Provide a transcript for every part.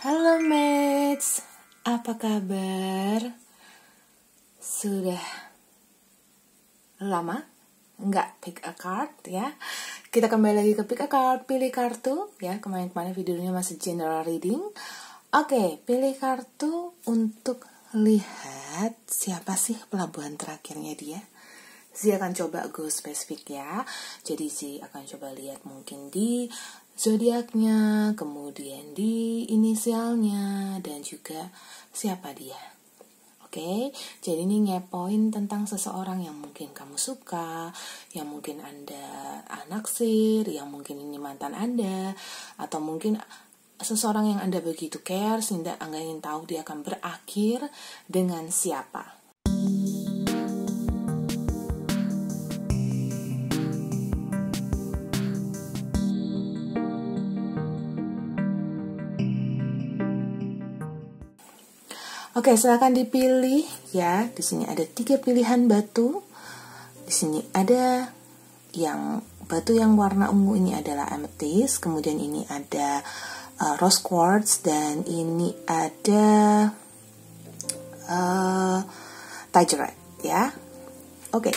Halo mates, apa kabar? Sudah lama nggak pick a card ya? Kita kembali lagi ke pick a card, pilih kartu ya. Kemarin videonya masih general reading. Oke, pilih kartu untuk lihat siapa sih pelabuhan terakhirnya dia. Zee akan coba go spesifik ya. Jadi Zee akan coba lihat mungkin di zodiaknya, kemudian di inisialnya, dan juga siapa dia. Oke, jadi ini ngepoin tentang seseorang yang mungkin kamu suka, yang mungkin Anda naksir, yang mungkin ini mantan Anda, atau mungkin seseorang yang Anda begitu care sehingga Anda ingin tahu dia akan berakhir dengan siapa. Oke, silakan dipilih ya. Di sini ada 3 pilihan batu. Di sini ada yang batu yang warna ungu, ini adalah amethyst. Kemudian ini ada rose quartz, dan ini ada tigerite ya. Oke.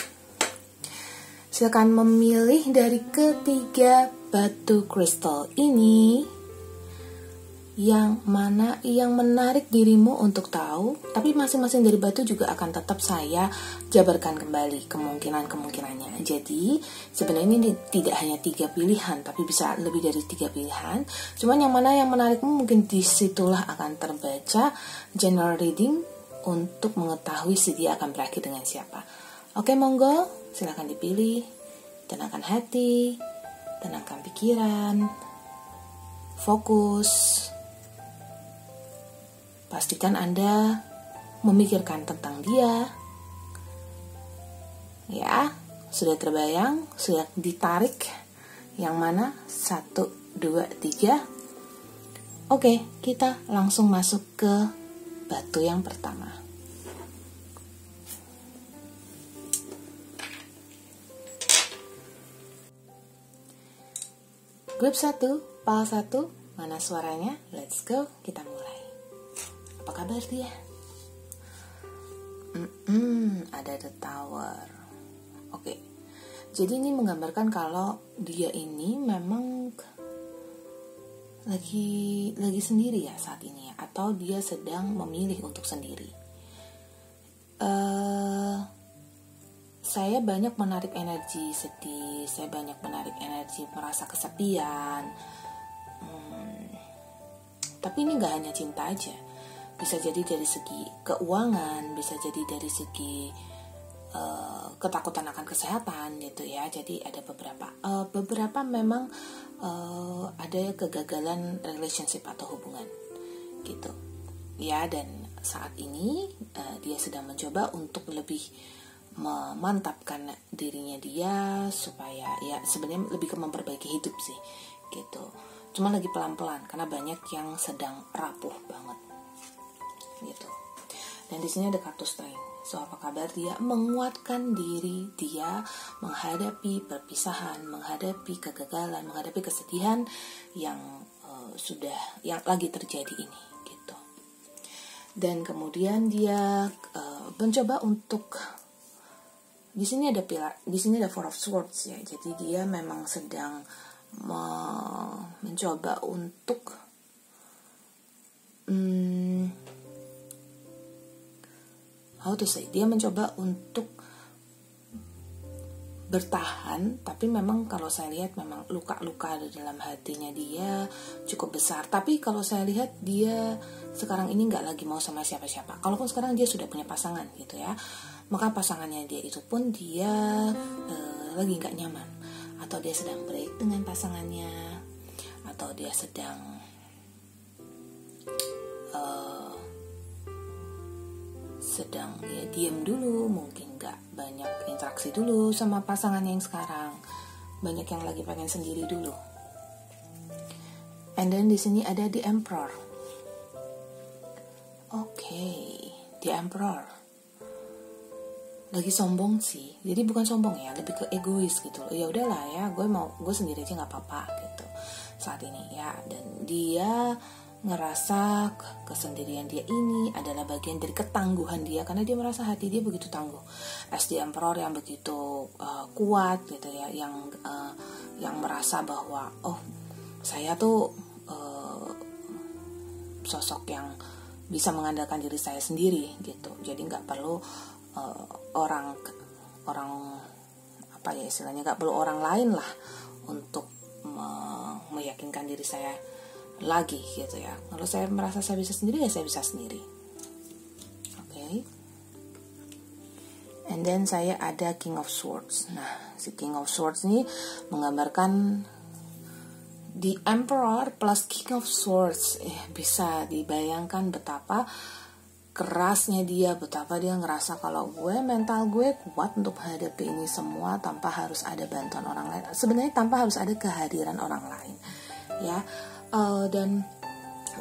Silakan memilih dari ketiga batu kristal ini yang mana yang menarik dirimu untuk tahu, tapi masing-masing dari batu juga akan tetap saya jabarkan kembali kemungkinannya. Jadi sebenarnya ini tidak hanya 3 pilihan, tapi bisa lebih dari 3 pilihan. Cuman yang mana yang menarikmu, mungkin disitulah akan terbaca general reading untuk mengetahui si dia akan berakhir dengan siapa. Oke, monggo, silakan dipilih. Tenangkan hati, tenangkan pikiran, fokus. Pastikan Anda memikirkan tentang dia. Ya, sudah terbayang, sudah ditarik. Yang mana? 1, 2, 3. Oke, kita langsung masuk ke batu yang pertama. Grup 1, PAL 1, mana suaranya? Let's go, kita mulai. Apa kabar dia? Ada the tower. Oke. Jadi ini menggambarkan kalau dia ini memang lagi sendiri ya saat ini ya, atau dia sedang memilih untuk sendiri. Saya banyak menarik energi sedih, saya banyak menarik energi merasa kesepian. Tapi ini gak hanya cinta aja. Bisa jadi dari segi keuangan, bisa jadi dari segi ketakutan akan kesehatan gitu ya. Jadi ada beberapa memang ada kegagalan relationship atau hubungan gitu ya. Dan saat ini dia sedang mencoba untuk lebih memantapkan dirinya dia supaya ya sebenarnya lebih ke memperbaiki hidup sih gitu. Cuma lagi pelan-pelan karena banyak yang sedang rapuh banget gitu. Dan di sini ada kartu strength. So apa kabar dia? Menguatkan diri dia menghadapi perpisahan, menghadapi kegagalan, menghadapi kesedihan yang yang lagi terjadi ini gitu. Dan kemudian dia mencoba untuk di sini ada Four of Swords ya. Jadi dia memang sedang mencoba untuk dia mencoba untuk bertahan, tapi memang kalau saya lihat memang luka-luka di dalam hatinya dia cukup besar. Tapi kalau saya lihat dia sekarang ini nggak lagi mau sama siapa-siapa. Kalaupun sekarang dia sudah punya pasangan gitu ya, maka pasangannya dia itu pun dia lagi nggak nyaman, atau dia sedang break dengan pasangannya, atau dia sedang ya diam dulu, mungkin nggak banyak interaksi dulu sama pasangannya yang sekarang, banyak yang lagi pengen sendiri dulu. And then di sini ada the Emperor. Oke, the Emperor lagi sombong sih. Jadi bukan sombong ya, lebih ke egois gitu loh. Ya udahlah ya, gue sendiri aja nggak apa-apa gitu saat ini ya. Dan dia ngerasa kesendirian dia ini adalah bagian dari ketangguhan dia, karena dia merasa hati dia begitu tangguh. As the Emperor yang begitu kuat gitu ya, yang merasa bahwa saya tuh sosok yang bisa mengandalkan diri saya sendiri gitu. Jadi nggak perlu orang apa ya istilahnya, nggak perlu orang lain lah untuk meyakinkan diri saya lagi gitu ya. Kalau saya merasa saya bisa sendiri, ya saya bisa sendiri. Oke. And then saya ada King of Swords. Nah, si King of Swords ini menggambarkan The Emperor plus King of Swords. Bisa dibayangkan betapa kerasnya dia, betapa dia ngerasa kalau mental gue kuat untuk menghadapi ini semua tanpa harus ada bantuan orang lain. Sebenarnya tanpa harus ada kehadiran orang lain, ya. Dan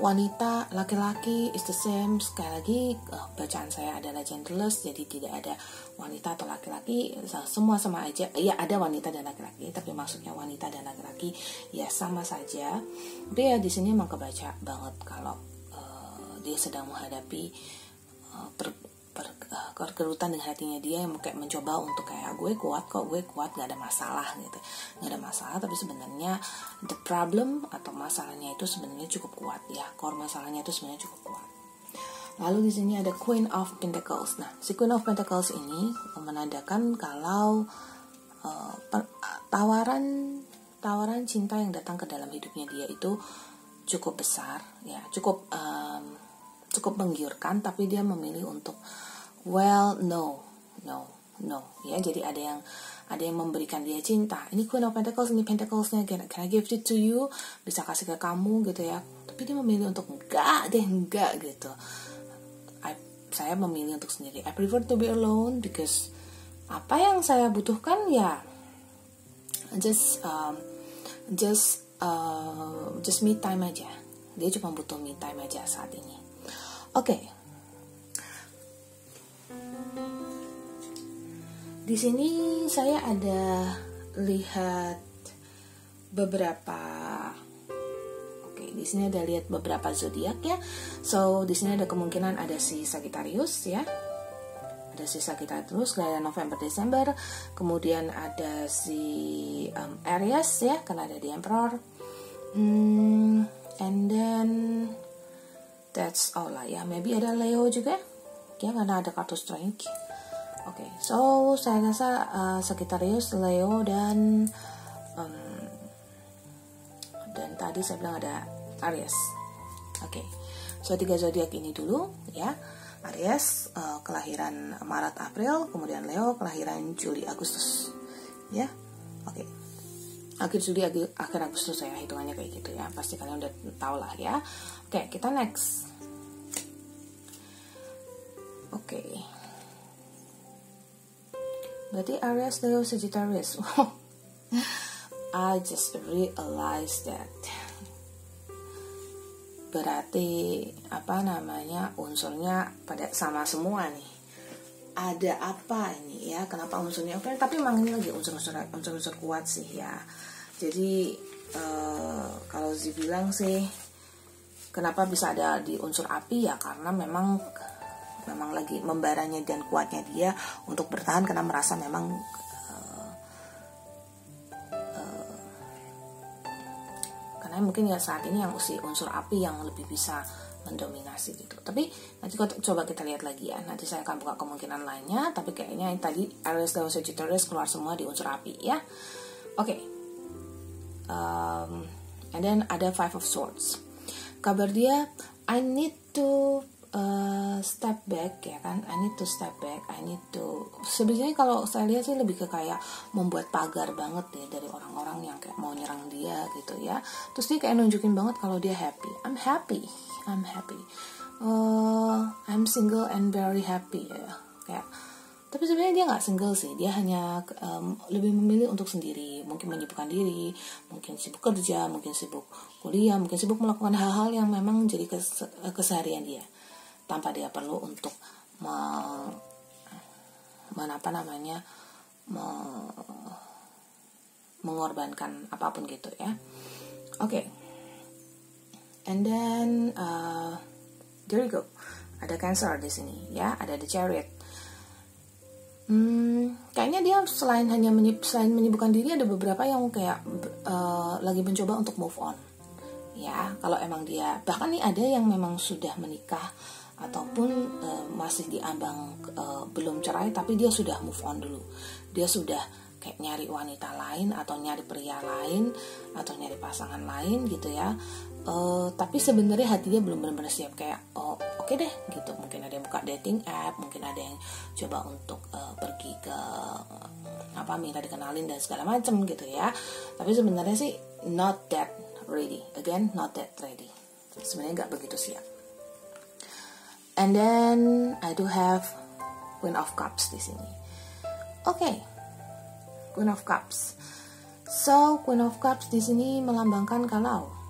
wanita, laki-laki is the same. Sekali lagi bacaan saya adalah genderless, jadi tidak ada wanita atau laki-laki, semua sama aja. Ya ada wanita dan laki-laki, tapi maksudnya wanita dan laki-laki ya sama saja. Tapi ya di sini emang kebaca banget kalau dia sedang menghadapi kerutan dengan hatinya dia, yang kayak mencoba untuk kayak gue kuat kok, gue kuat, nggak ada masalah gitu, nggak ada masalah. Tapi sebenarnya the problem atau masalahnya itu sebenarnya cukup kuat ya, core masalahnya itu sebenarnya cukup kuat. Lalu di sini ada Queen of Pentacles. Nah, si Queen of Pentacles ini menandakan kalau tawaran cinta yang datang ke dalam hidupnya dia itu cukup besar ya, cukup menggiurkan, tapi dia memilih untuk no ya. Jadi ada yang memberikan dia cinta. Ini Queen of Pentacles, ini Pentacles-nya, can I give it to you, bisa kasih ke kamu gitu ya. Tapi dia memilih untuk enggak gitu. Saya memilih untuk sendiri. I prefer to be alone because apa yang saya butuhkan ya just me time aja. Dia cuma butuh me time aja saat ini. Oke. Di sini saya ada lihat beberapa. Oke, di sini ada lihat beberapa zodiak ya. So, di sini ada kemungkinan ada si Sagittarius ya. Ada si Sagittarius kelahiran November Desember. Kemudian ada si Aries ya, karena ada di Emperor. And then that's all lah ya. Maybe ada Leo juga ya, karena ada kartu Strength. Oke, so saya rasa Sagittarius, Leo, dan tadi saya bilang ada Aries. Oke, so 3 zodiak ini dulu ya. Aries kelahiran Maret April, kemudian Leo kelahiran Juli Agustus ya. Oke. Akhir Juli akhir Agustus ya, hitungannya kayak gitu ya. Pasti kalian udah tahu lah ya. Oke, kita next. Oke. Berarti Aries, Leo, Sagittarius. I just realized that. Berarti unsurnya pada sama semua nih. Ada apa ini ya? Kenapa unsurnya? Oke, tapi memang ini lagi unsur-unsur kuat sih ya. Jadi kalau dibilang sih kenapa bisa ada di unsur api ya, karena memang lagi membaranya dan kuatnya dia untuk bertahan, karena merasa memang karena mungkin ya saat ini yang unsur api yang lebih bisa mendominasi gitu. Tapi nanti coba kita lihat lagi ya. Nanti saya akan buka kemungkinan lainnya. Tapi kayaknya yang tadi Aries, Leo, Sagittarius keluar semua di unsur api ya. Oke. And then ada Five of Swords. Kabar dia, I need to step back ya kan. I need to step back. Sebenarnya kalau saya lihat sih lebih ke kayak membuat pagar banget ya dari orang-orang yang kayak mau nyerang dia gitu ya. Terus dia kayak nunjukin banget kalau dia happy. I'm happy. I'm single and very happy ya. Kayak, tapi sebenarnya dia nggak single sih. Dia hanya lebih memilih untuk sendiri. Mungkin menyibukkan diri, mungkin sibuk kerja, mungkin sibuk kuliah, mungkin sibuk melakukan hal-hal yang memang jadi keseharian dia, tanpa dia perlu untuk mengorbankan apapun gitu ya. Oke. And then there you go, ada Cancer di sini ya, ada The Chariot. Kayaknya dia selain menyibukkan diri, ada beberapa yang kayak lagi mencoba untuk move on ya. Kalau emang dia, bahkan nih ada yang memang sudah menikah ataupun masih diambang belum cerai, tapi dia sudah move on dulu. Dia sudah kayak nyari wanita lain atau nyari pria lain atau nyari pasangan lain gitu ya. Tapi sebenarnya hati dia belum benar-benar siap, kayak oke deh gitu. Mungkin ada yang buka dating app, mungkin ada yang coba untuk pergi ke minta dikenalin dan segala macam gitu ya. Tapi sebenarnya sih not that ready. Again, not that ready. Sebenarnya nggak begitu siap. And then I do have Queen of Cups di sini. Oke. Queen of Cups. So, Queen of Cups di sini melambangkan kalau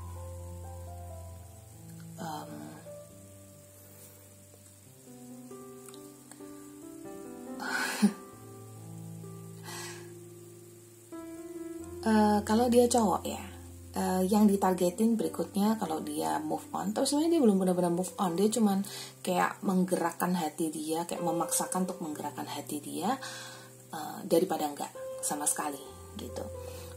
kalau dia cowok ya, yang ditargetin berikutnya kalau dia move on, tapi sebenarnya dia belum benar-benar move on, dia cuman kayak menggerakkan hati dia, kayak memaksakan untuk menggerakkan hati dia daripada enggak sama sekali gitu.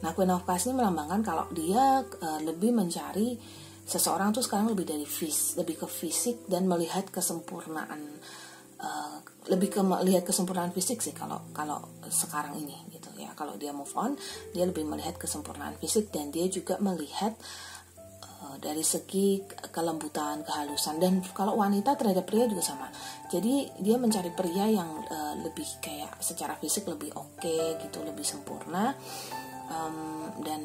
Nah, Queen of Cups ini melambangkan kalau dia lebih mencari seseorang tuh sekarang lebih ke fisik dan melihat kesempurnaan, melihat kesempurnaan fisik sih kalau sekarang ini gitu ya. Kalau dia move on, dia lebih melihat kesempurnaan fisik, dan dia juga melihat dari segi kelembutan, kehalusan. Dan kalau wanita terhadap pria juga sama. Jadi dia mencari pria yang lebih kayak secara fisik lebih oke gitu, lebih sempurna, dan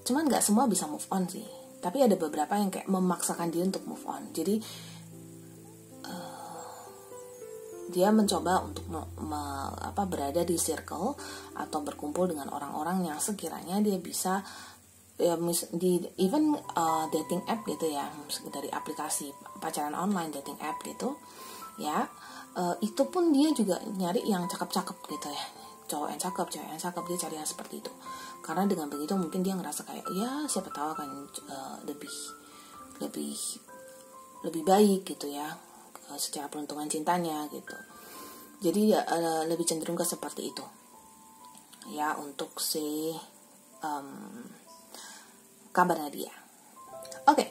cuman nggak semua bisa move on sih. Tapi ada beberapa yang kayak memaksakan dia untuk move on. Jadi dia mencoba untuk berada di circle atau berkumpul dengan orang-orang yang sekiranya dia bisa ya, di even dating app gitu ya, dari aplikasi pacaran online, dating app gitu ya, itu pun dia juga nyari yang cakep-cakep gitu ya, cowok yang cakep, cewek yang cakep, dia cari yang seperti itu. Karena dengan begitu mungkin dia ngerasa kayak ya siapa tahu akan lebih baik gitu ya, secara peruntungan cintanya gitu. Jadi ya lebih cenderung ke seperti itu ya untuk si kabarnya dia. Oke.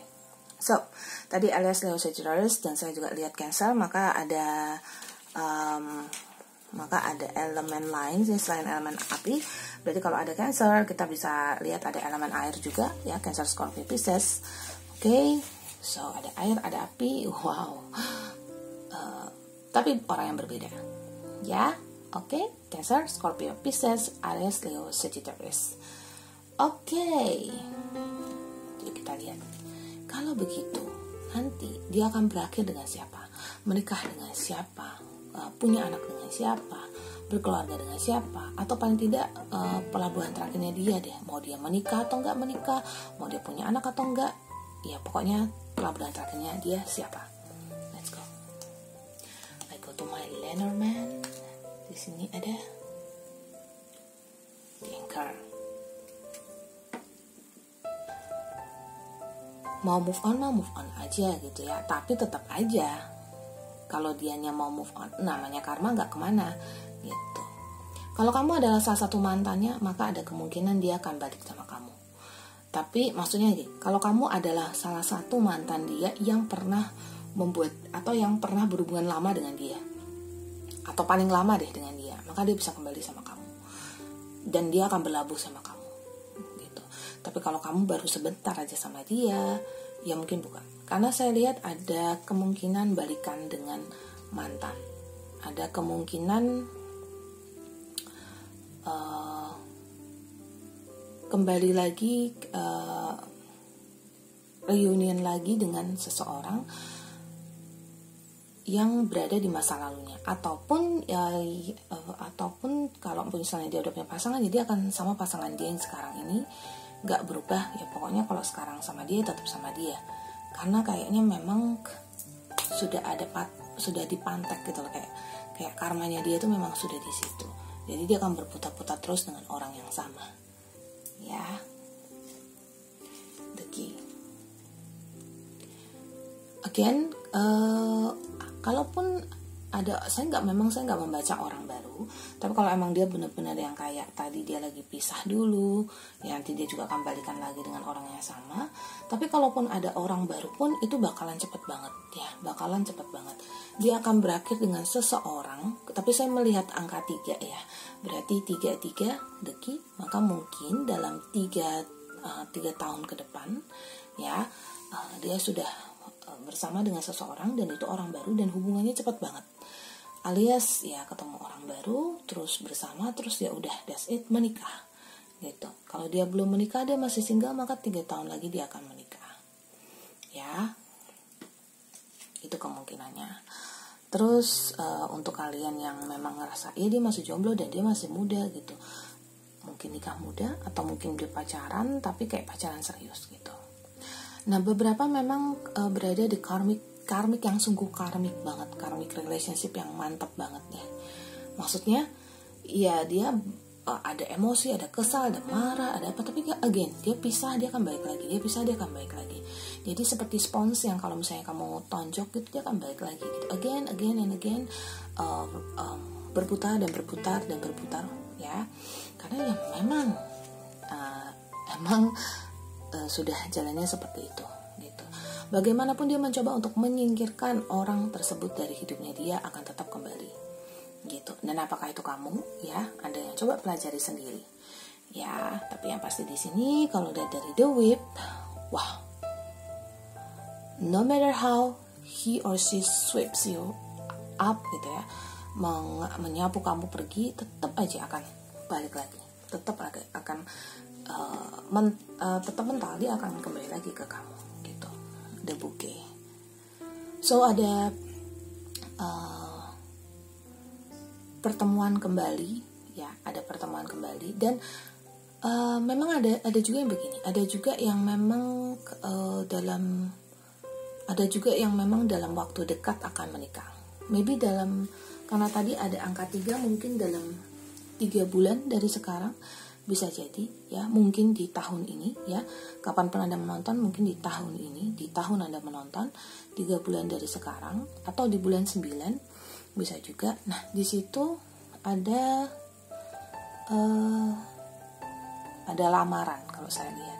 So tadi alias Leo, Sagittarius, dan saya juga lihat Cancer, maka ada elemen lain sih selain elemen api. Berarti kalau ada Cancer, kita bisa lihat ada elemen air juga ya, Cancer, Scorpio, Pisces. Oke. So ada air, ada api. Wow. Tapi orang yang berbeda ya. Oke. Cancer, Scorpio, Pisces, Aries, Leo, Sagittarius. Oke. Jadi kita lihat, kalau begitu nanti dia akan berakhir dengan siapa, menikah dengan siapa, punya anak dengan siapa, berkeluarga dengan siapa, atau paling tidak pelabuhan terakhirnya dia deh, mau dia menikah atau enggak menikah, mau dia punya anak atau enggak, ya pokoknya pelabuhan terakhirnya dia siapa. Let's go. I go to my Lenormand. Di sini ada The Anchor. Mau move on aja gitu ya, tapi tetap aja kalau dianya mau move on, namanya karma nggak kemana gitu. Kalau kamu adalah salah satu mantannya, maka ada kemungkinan dia akan balik sama kamu. Tapi maksudnya gini, kalau kamu adalah salah satu mantan dia yang pernah membuat atau yang pernah berhubungan lama dengan dia, atau paling lama deh dengan dia, maka dia bisa kembali sama kamu dan dia akan berlabuh sama kamu gitu. Tapi kalau kamu baru sebentar aja sama dia, ya mungkin bukan. Karena saya lihat ada kemungkinan balikan dengan mantan, ada kemungkinan kembali lagi, reunion lagi dengan seseorang yang berada di masa lalunya, ataupun kalau misalnya dia udah punya pasangan, jadi akan sama pasangan dia yang sekarang ini, nggak berubah ya. Pokoknya kalau sekarang sama dia tetap sama dia, karena kayaknya memang sudah dipantek gitu loh, kayak karmanya dia tuh memang sudah di situ. Jadi dia akan berputar-putar terus dengan orang yang sama ya. again, kalaupun ada, saya nggak membaca orang baru, tapi kalau emang dia benar-benar yang kayak tadi dia lagi pisah dulu, ya nanti dia juga akan balikan lagi dengan orang yang sama. Tapi kalaupun ada orang baru pun itu bakalan cepet banget ya, bakalan cepet banget. Dia akan berakhir dengan seseorang, tapi saya melihat angka 3 ya, berarti 3 deki, maka mungkin dalam 3 tahun ke depan ya, dia sudah bersama dengan seseorang dan itu orang baru dan hubungannya cepat banget, alias ya ketemu orang baru terus bersama terus ya udah that's it, menikah gitu. Kalau dia belum menikah, dia masih single, maka 3 tahun lagi dia akan menikah ya, itu kemungkinannya. Terus untuk kalian yang memang ngerasa ya dia masih jomblo dan dia masih muda gitu, mungkin nikah muda atau mungkin dia pacaran tapi kayak pacaran serius gitu. Nah, beberapa memang berada di karmik yang sungguh karmik banget, karmik relationship yang mantap banget ya. Maksudnya, ya dia ada emosi, ada kesal, ada marah, ada apa, tapi again dia pisah, dia akan balik lagi, dia pisah, dia akan balik lagi. Jadi seperti spons yang kalau misalnya kamu tonjok gitu, dia akan balik lagi gitu, again and again, berputar dan berputar dan berputar ya. Karena ya memang sudah jalannya seperti itu gitu. Bagaimanapun dia mencoba untuk menyingkirkan orang tersebut dari hidupnya, dia akan tetap kembali gitu. Dan apakah itu kamu ya, Anda yang coba pelajari sendiri ya. Tapi yang pasti di sini kalau dari The Whip, wow, no matter how he or she sweeps you up gitu ya, menyapu kamu pergi, tetap aja akan balik lagi, tetap akan tetap mental, dia akan kembali lagi ke kamu gitu. The Bouquet. So ada pertemuan kembali ya, ada pertemuan kembali dan memang ada juga yang begini, ada juga yang memang dalam waktu dekat akan menikah. Maybe karena tadi ada angka 3, mungkin dalam 3 bulan dari sekarang bisa jadi ya, mungkin di tahun ini ya, kapanpun Anda menonton, mungkin di tahun ini, di tahun Anda menonton 3 bulan dari sekarang atau di bulan 9 bisa juga. Nah, di situ ada lamaran kalau saya lihat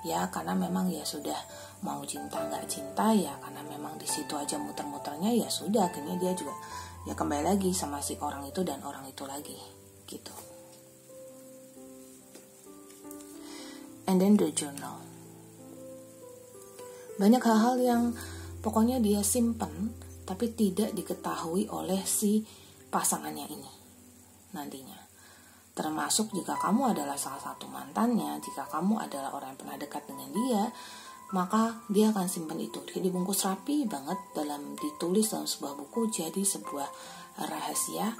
ya, karena memang ya sudah mau cinta nggak cinta ya, karena memang di situ aja muter-muternya ya sudah, akhirnya dia juga ya kembali lagi sama si orang itu dan orang itu lagi gitu. And then the journal, banyak hal-hal yang pokoknya dia simpen tapi tidak diketahui oleh si pasangannya ini nantinya. Termasuk jika kamu adalah salah satu mantannya, jika kamu adalah orang yang pernah dekat dengan dia, maka dia akan simpan itu. Dia dibungkus rapi banget, ditulis dalam sebuah buku, jadi sebuah rahasia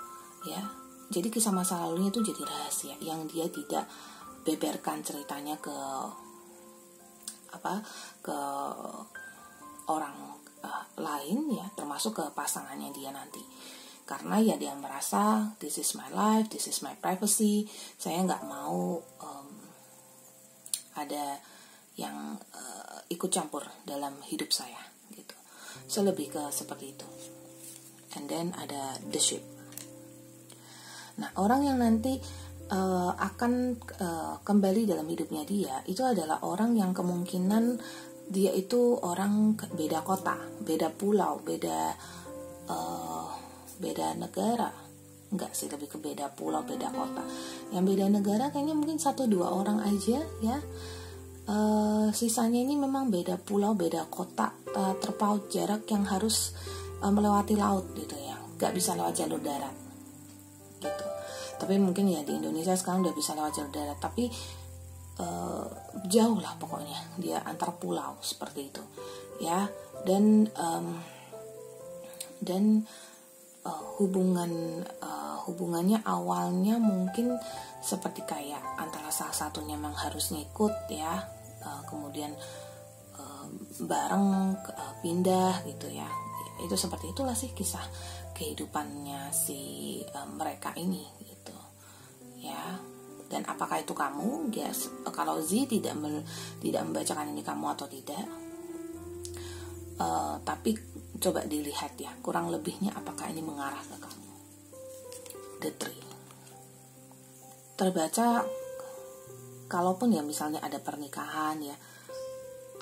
ya. Jadi kisah masa lalunya itu jadi rahasia yang dia tidak beberkan ceritanya ke orang lain ya, termasuk ke pasangannya dia nanti. Karena ya dia merasa this is my life, this is my privacy, saya nggak mau ada yang ikut campur dalam hidup saya gitu. So lebih ke seperti itu. And then ada the ship. Nah, orang yang nanti akan kembali dalam hidupnya dia itu adalah orang yang kemungkinan dia itu orang beda kota, beda pulau, beda negara. Enggak sih, lebih ke beda pulau, beda kota. Yang beda negara kayaknya mungkin 1-2 orang aja ya. Sisanya ini memang beda pulau, beda kota, terpaut jarak yang harus melewati laut gitu ya, nggak bisa lewat jalur darat gitu. Tapi mungkin ya di Indonesia sekarang udah bisa lewat jalur darat, tapi jauh lah pokoknya dia antar pulau seperti itu ya. Dan hubungannya awalnya mungkin seperti kayak antara salah satunya memang harus ngikut ya, kemudian bareng pindah gitu ya. Itu seperti itulah sih kisah kehidupannya si mereka ini gitu ya. Dan apakah itu kamu? Yes. Kalau Z tidak membacakan ini kamu atau tidak, Tapi coba dilihat ya, kurang lebihnya apakah ini mengarah ke kamu. The Three. Terbaca, kalaupun ya misalnya ada pernikahan ya,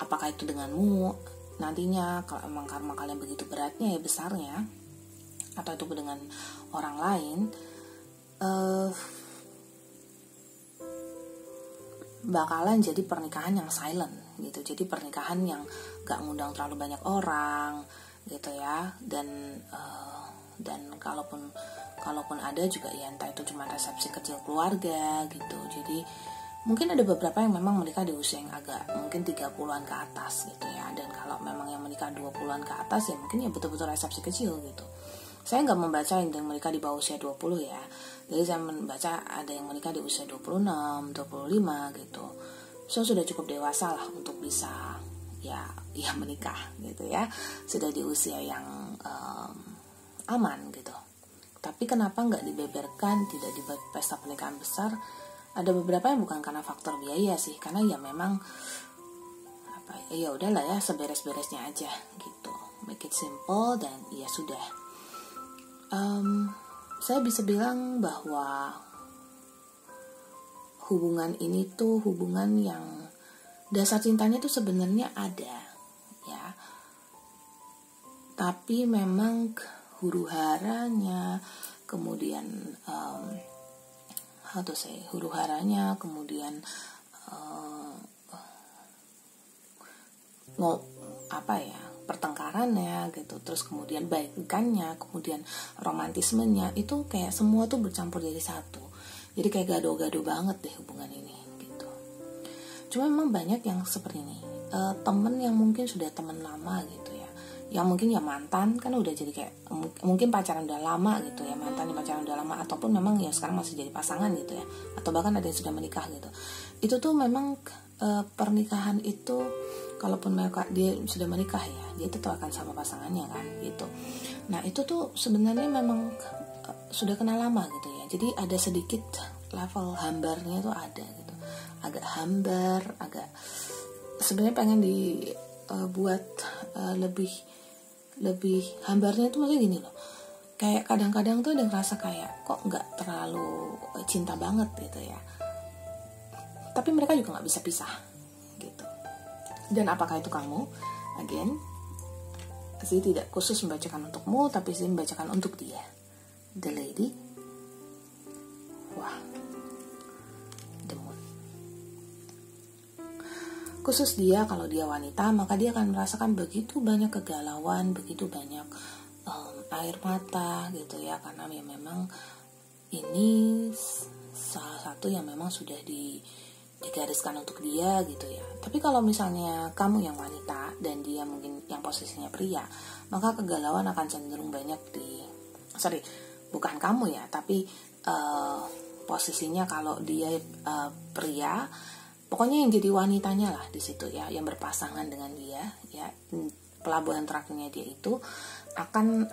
apakah itu denganmu nantinya, kalau emang karma kalian begitu beratnya ya besarnya, atau itu dengan orang lain, bakalan jadi pernikahan yang silent gitu. Jadi pernikahan yang gak ngundang terlalu banyak orang gitu ya, dan kalaupun ada juga ya entah itu cuma resepsi kecil keluarga gitu. Jadi mungkin ada beberapa yang memang menikah di usia yang agak mungkin 30-an ke atas gitu ya, dan kalau memang yang menikah 20-an ke atas ya mungkin ya betul-betul resepsi kecil gitu. Saya nggak membaca yang menikah di bawah usia 20 ya, jadi saya membaca ada yang menikah di usia 26, 25 gitu. So sudah cukup dewasa lah untuk bisa ya menikah gitu ya, sudah di usia yang aman gitu. Tapi kenapa nggak dibeberkan, tidak di pesta pernikahan besar? Ada beberapa yang bukan karena faktor biaya sih, karena ya memang ya udahlah ya, seberes-beresnya aja gitu, make it simple dan ya sudah. Saya bisa bilang bahwa hubungan ini tuh hubungan yang dasar cintanya tuh sebenarnya ada ya, tapi memang huru-haranya, kemudian huru-haranya, kemudian pertengkarannya gitu, terus kemudian baikannya, kemudian romantismenya, itu kayak semua tuh bercampur jadi satu. Jadi kayak gado-gado banget deh hubungan ini gitu. Cuma memang banyak yang seperti ini, temen yang mungkin sudah temen lama gitu ya, yang mungkin ya mantan kan udah jadi kayak mungkin pacaran udah lama gitu ya, mantan pacaran udah lama, ataupun memang ya sekarang masih jadi pasangan gitu ya, atau bahkan ada yang sudah menikah gitu. Itu tuh memang pernikahan itu, kalaupun dia sudah menikah ya, dia tetap akan sama pasangannya kan gitu. Nah itu tuh sebenarnya memang sudah kenal lama gitu ya, jadi ada sedikit level hambarnya tuh ada gitu, agak hambar, agak sebenarnya pengen dibuat lebih hambarnya tuh maksudnya gini loh, kayak kadang-kadang tuh ada yang ngerasa kayak kok nggak terlalu cinta banget gitu ya, tapi mereka juga nggak bisa pisah gitu. Dan apakah itu kamu? Again, saya tidak khusus membacakan untukmu, tapi saya membacakan untuk dia, the lady. Wah, the moon. Khusus dia, kalau dia wanita, maka dia akan merasakan begitu banyak kegalauan, begitu banyak air mata gitu ya, karena ya memang ini salah satu yang memang sudah digariskan untuk dia gitu ya. Tapi kalau misalnya kamu yang wanita dan dia mungkin yang posisinya pria, maka kegalauan akan cenderung banyak bukan kamu ya, tapi posisinya kalau dia pria, pokoknya yang jadi wanitanya lah di situ ya, yang berpasangan dengan dia ya, pelabuhan terakhirnya dia itu akan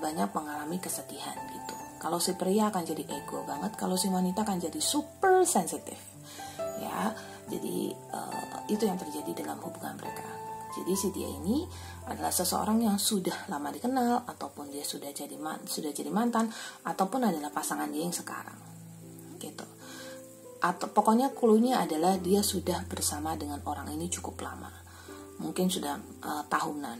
banyak mengalami kesedihan gitu. Kalau si pria akan jadi ego banget, kalau si wanita akan jadi super sensitif ya. Jadi itu yang terjadi dalam hubungan mereka. Jadi si dia ini adalah seseorang yang sudah lama dikenal, ataupun dia sudah jadi mantan, ataupun adalah pasangan dia yang sekarang gitu. Atau pokoknya cluenya adalah dia sudah bersama dengan orang ini cukup lama, mungkin sudah tahunan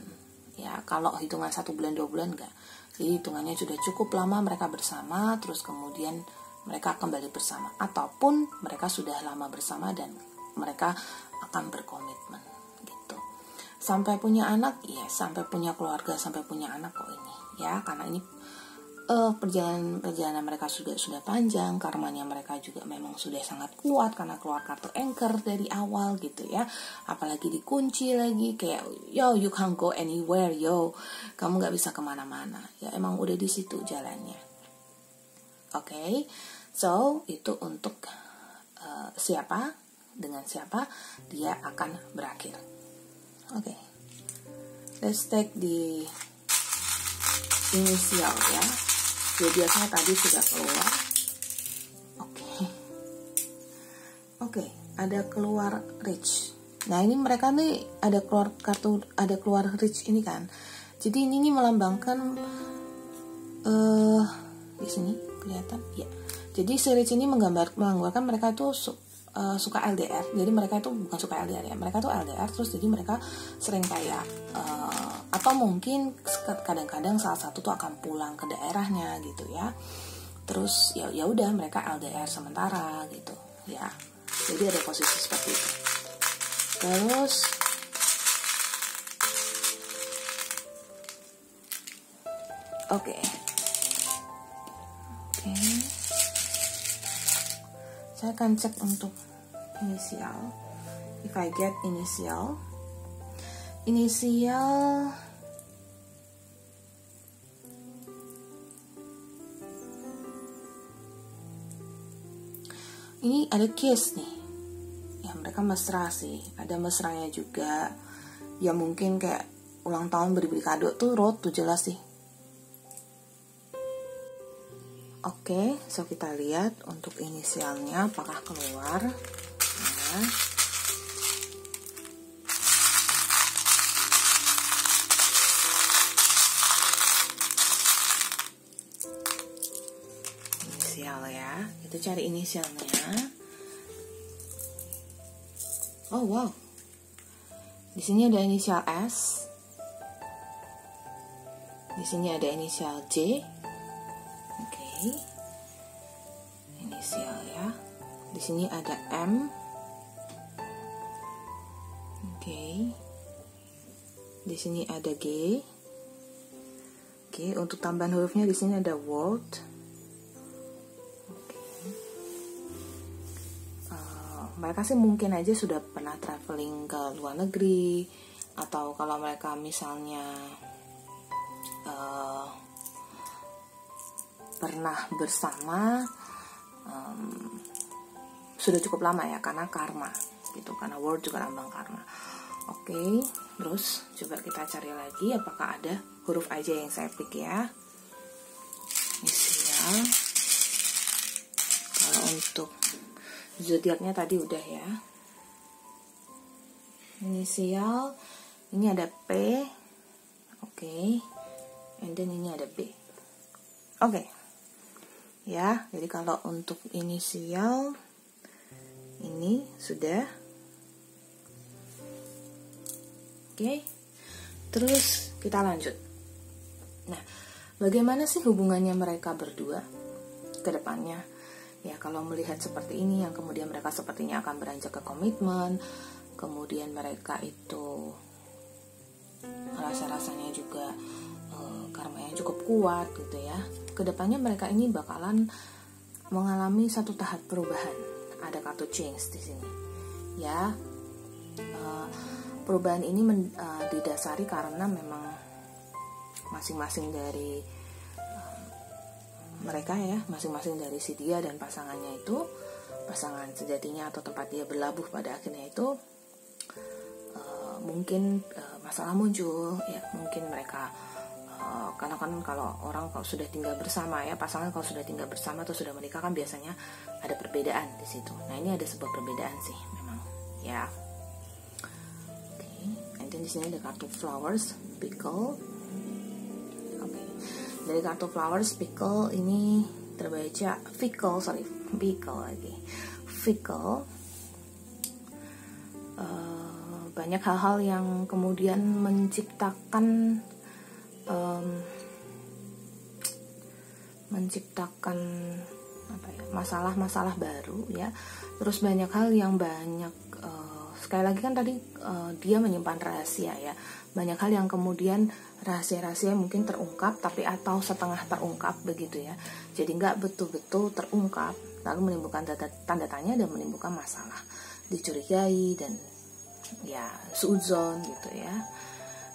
ya. Kalau hitungan 1 bulan 2 bulan enggak, jadi hitungannya sudah cukup lama mereka bersama, terus kemudian mereka kembali bersama, ataupun mereka sudah lama bersama dan mereka akan berkomitmen gitu. Sampai punya anak, ya sampai punya keluarga, sampai punya anak kok ini ya, karena ini perjalanan mereka sudah panjang, karmanya mereka juga memang sudah sangat kuat karena keluar kartu anchor dari awal gitu ya. Apalagi dikunci lagi, kayak you can't go anywhere, kamu nggak bisa kemana-mana ya, emang udah di situ jalannya. Oke. So itu untuk siapa, dengan siapa dia akan berakhir. Oke. Let's take the inisial ya. Biasanya tadi sudah keluar. Oke, ada keluar rich Nah ini mereka nih ada keluar kartu, ada keluar rich ini kan. Jadi ini nih melambangkan di sini kelihatan ya. Jadi si rich ini menggambarkan mereka itu suka LDR. Jadi mereka itu bukan suka LDR ya, mereka tuh LDR terus jadi mereka sering kayak atau mungkin kadang-kadang salah satu tuh akan pulang ke daerahnya gitu ya. Terus ya udah mereka LDR sementara gitu ya. Jadi ada posisi seperti itu. Terus oke. Saya akan cek untuk inisial. If I get inisial ini ada kiss nih ya, mereka mesra sih, ada mesranya juga ya, mungkin kayak ulang tahun beri-beri kado tuh, road tuh jelas sih. Oke, so kita lihat untuk inisialnya apakah keluar. Nah, inisial ya, kita cari inisialnya. Oh wow, di sini ada inisial S, di sini ada inisial J. Inisial ya. Di sini ada M. Oke. Di sini ada G. Oke, untuk tambahan hurufnya di sini ada word. Oke. Mereka sih mungkin aja sudah pernah traveling ke luar negeri, atau kalau mereka misalnya pernah bersama sudah cukup lama ya, karena karma gitu, karena word juga lambang karma. Oke, terus coba kita cari lagi apakah ada huruf aja yang saya pick ya. Inisial. Kalau untuk zodiaknya tadi udah ya. Inisial ini ada P. Oke. And then ini ada B. Oke. Ya, jadi kalau untuk inisial ini sudah. Oke. Terus kita lanjut. Nah, bagaimana sih hubungannya mereka berdua ke depannya? Ya, kalau melihat seperti ini yang kemudian mereka sepertinya akan beranjak ke komitmen, kemudian mereka itu rasa-rasanya juga karmanya cukup kuat gitu ya. Kedepannya mereka ini bakalan mengalami satu tahap perubahan. Ada kartu change di sini. Ya, perubahan ini didasari karena memang masing-masing dari mereka ya, masing-masing dari si dia dan pasangannya itu, pasangan sejatinya atau tempat dia berlabuh pada akhirnya itu mungkin masalah muncul ya, mungkin mereka karena kan kalau orang kalau sudah tinggal bersama ya, pasangan kalau sudah tinggal bersama atau sudah menikah kan biasanya ada perbedaan di situ. Nah, ini ada sebuah perbedaan sih memang ya. Oke, and then di sini ada kartu flowers, pickle. Oke. Dari kartu flowers, pickle ini terbaca pickle lagi. Pickle. Banyak hal-hal yang kemudian menciptakan masalah-masalah baru ya. Terus banyak hal yang sekali lagi kan tadi dia menyimpan rahasia ya. Banyak hal yang kemudian rahasia-rahasia mungkin terungkap tapi atau setengah terungkap begitu ya. Jadi nggak betul-betul terungkap, lalu menimbulkan tanda tanya dan menimbulkan masalah, dicurigai dan ya suudzon gitu ya.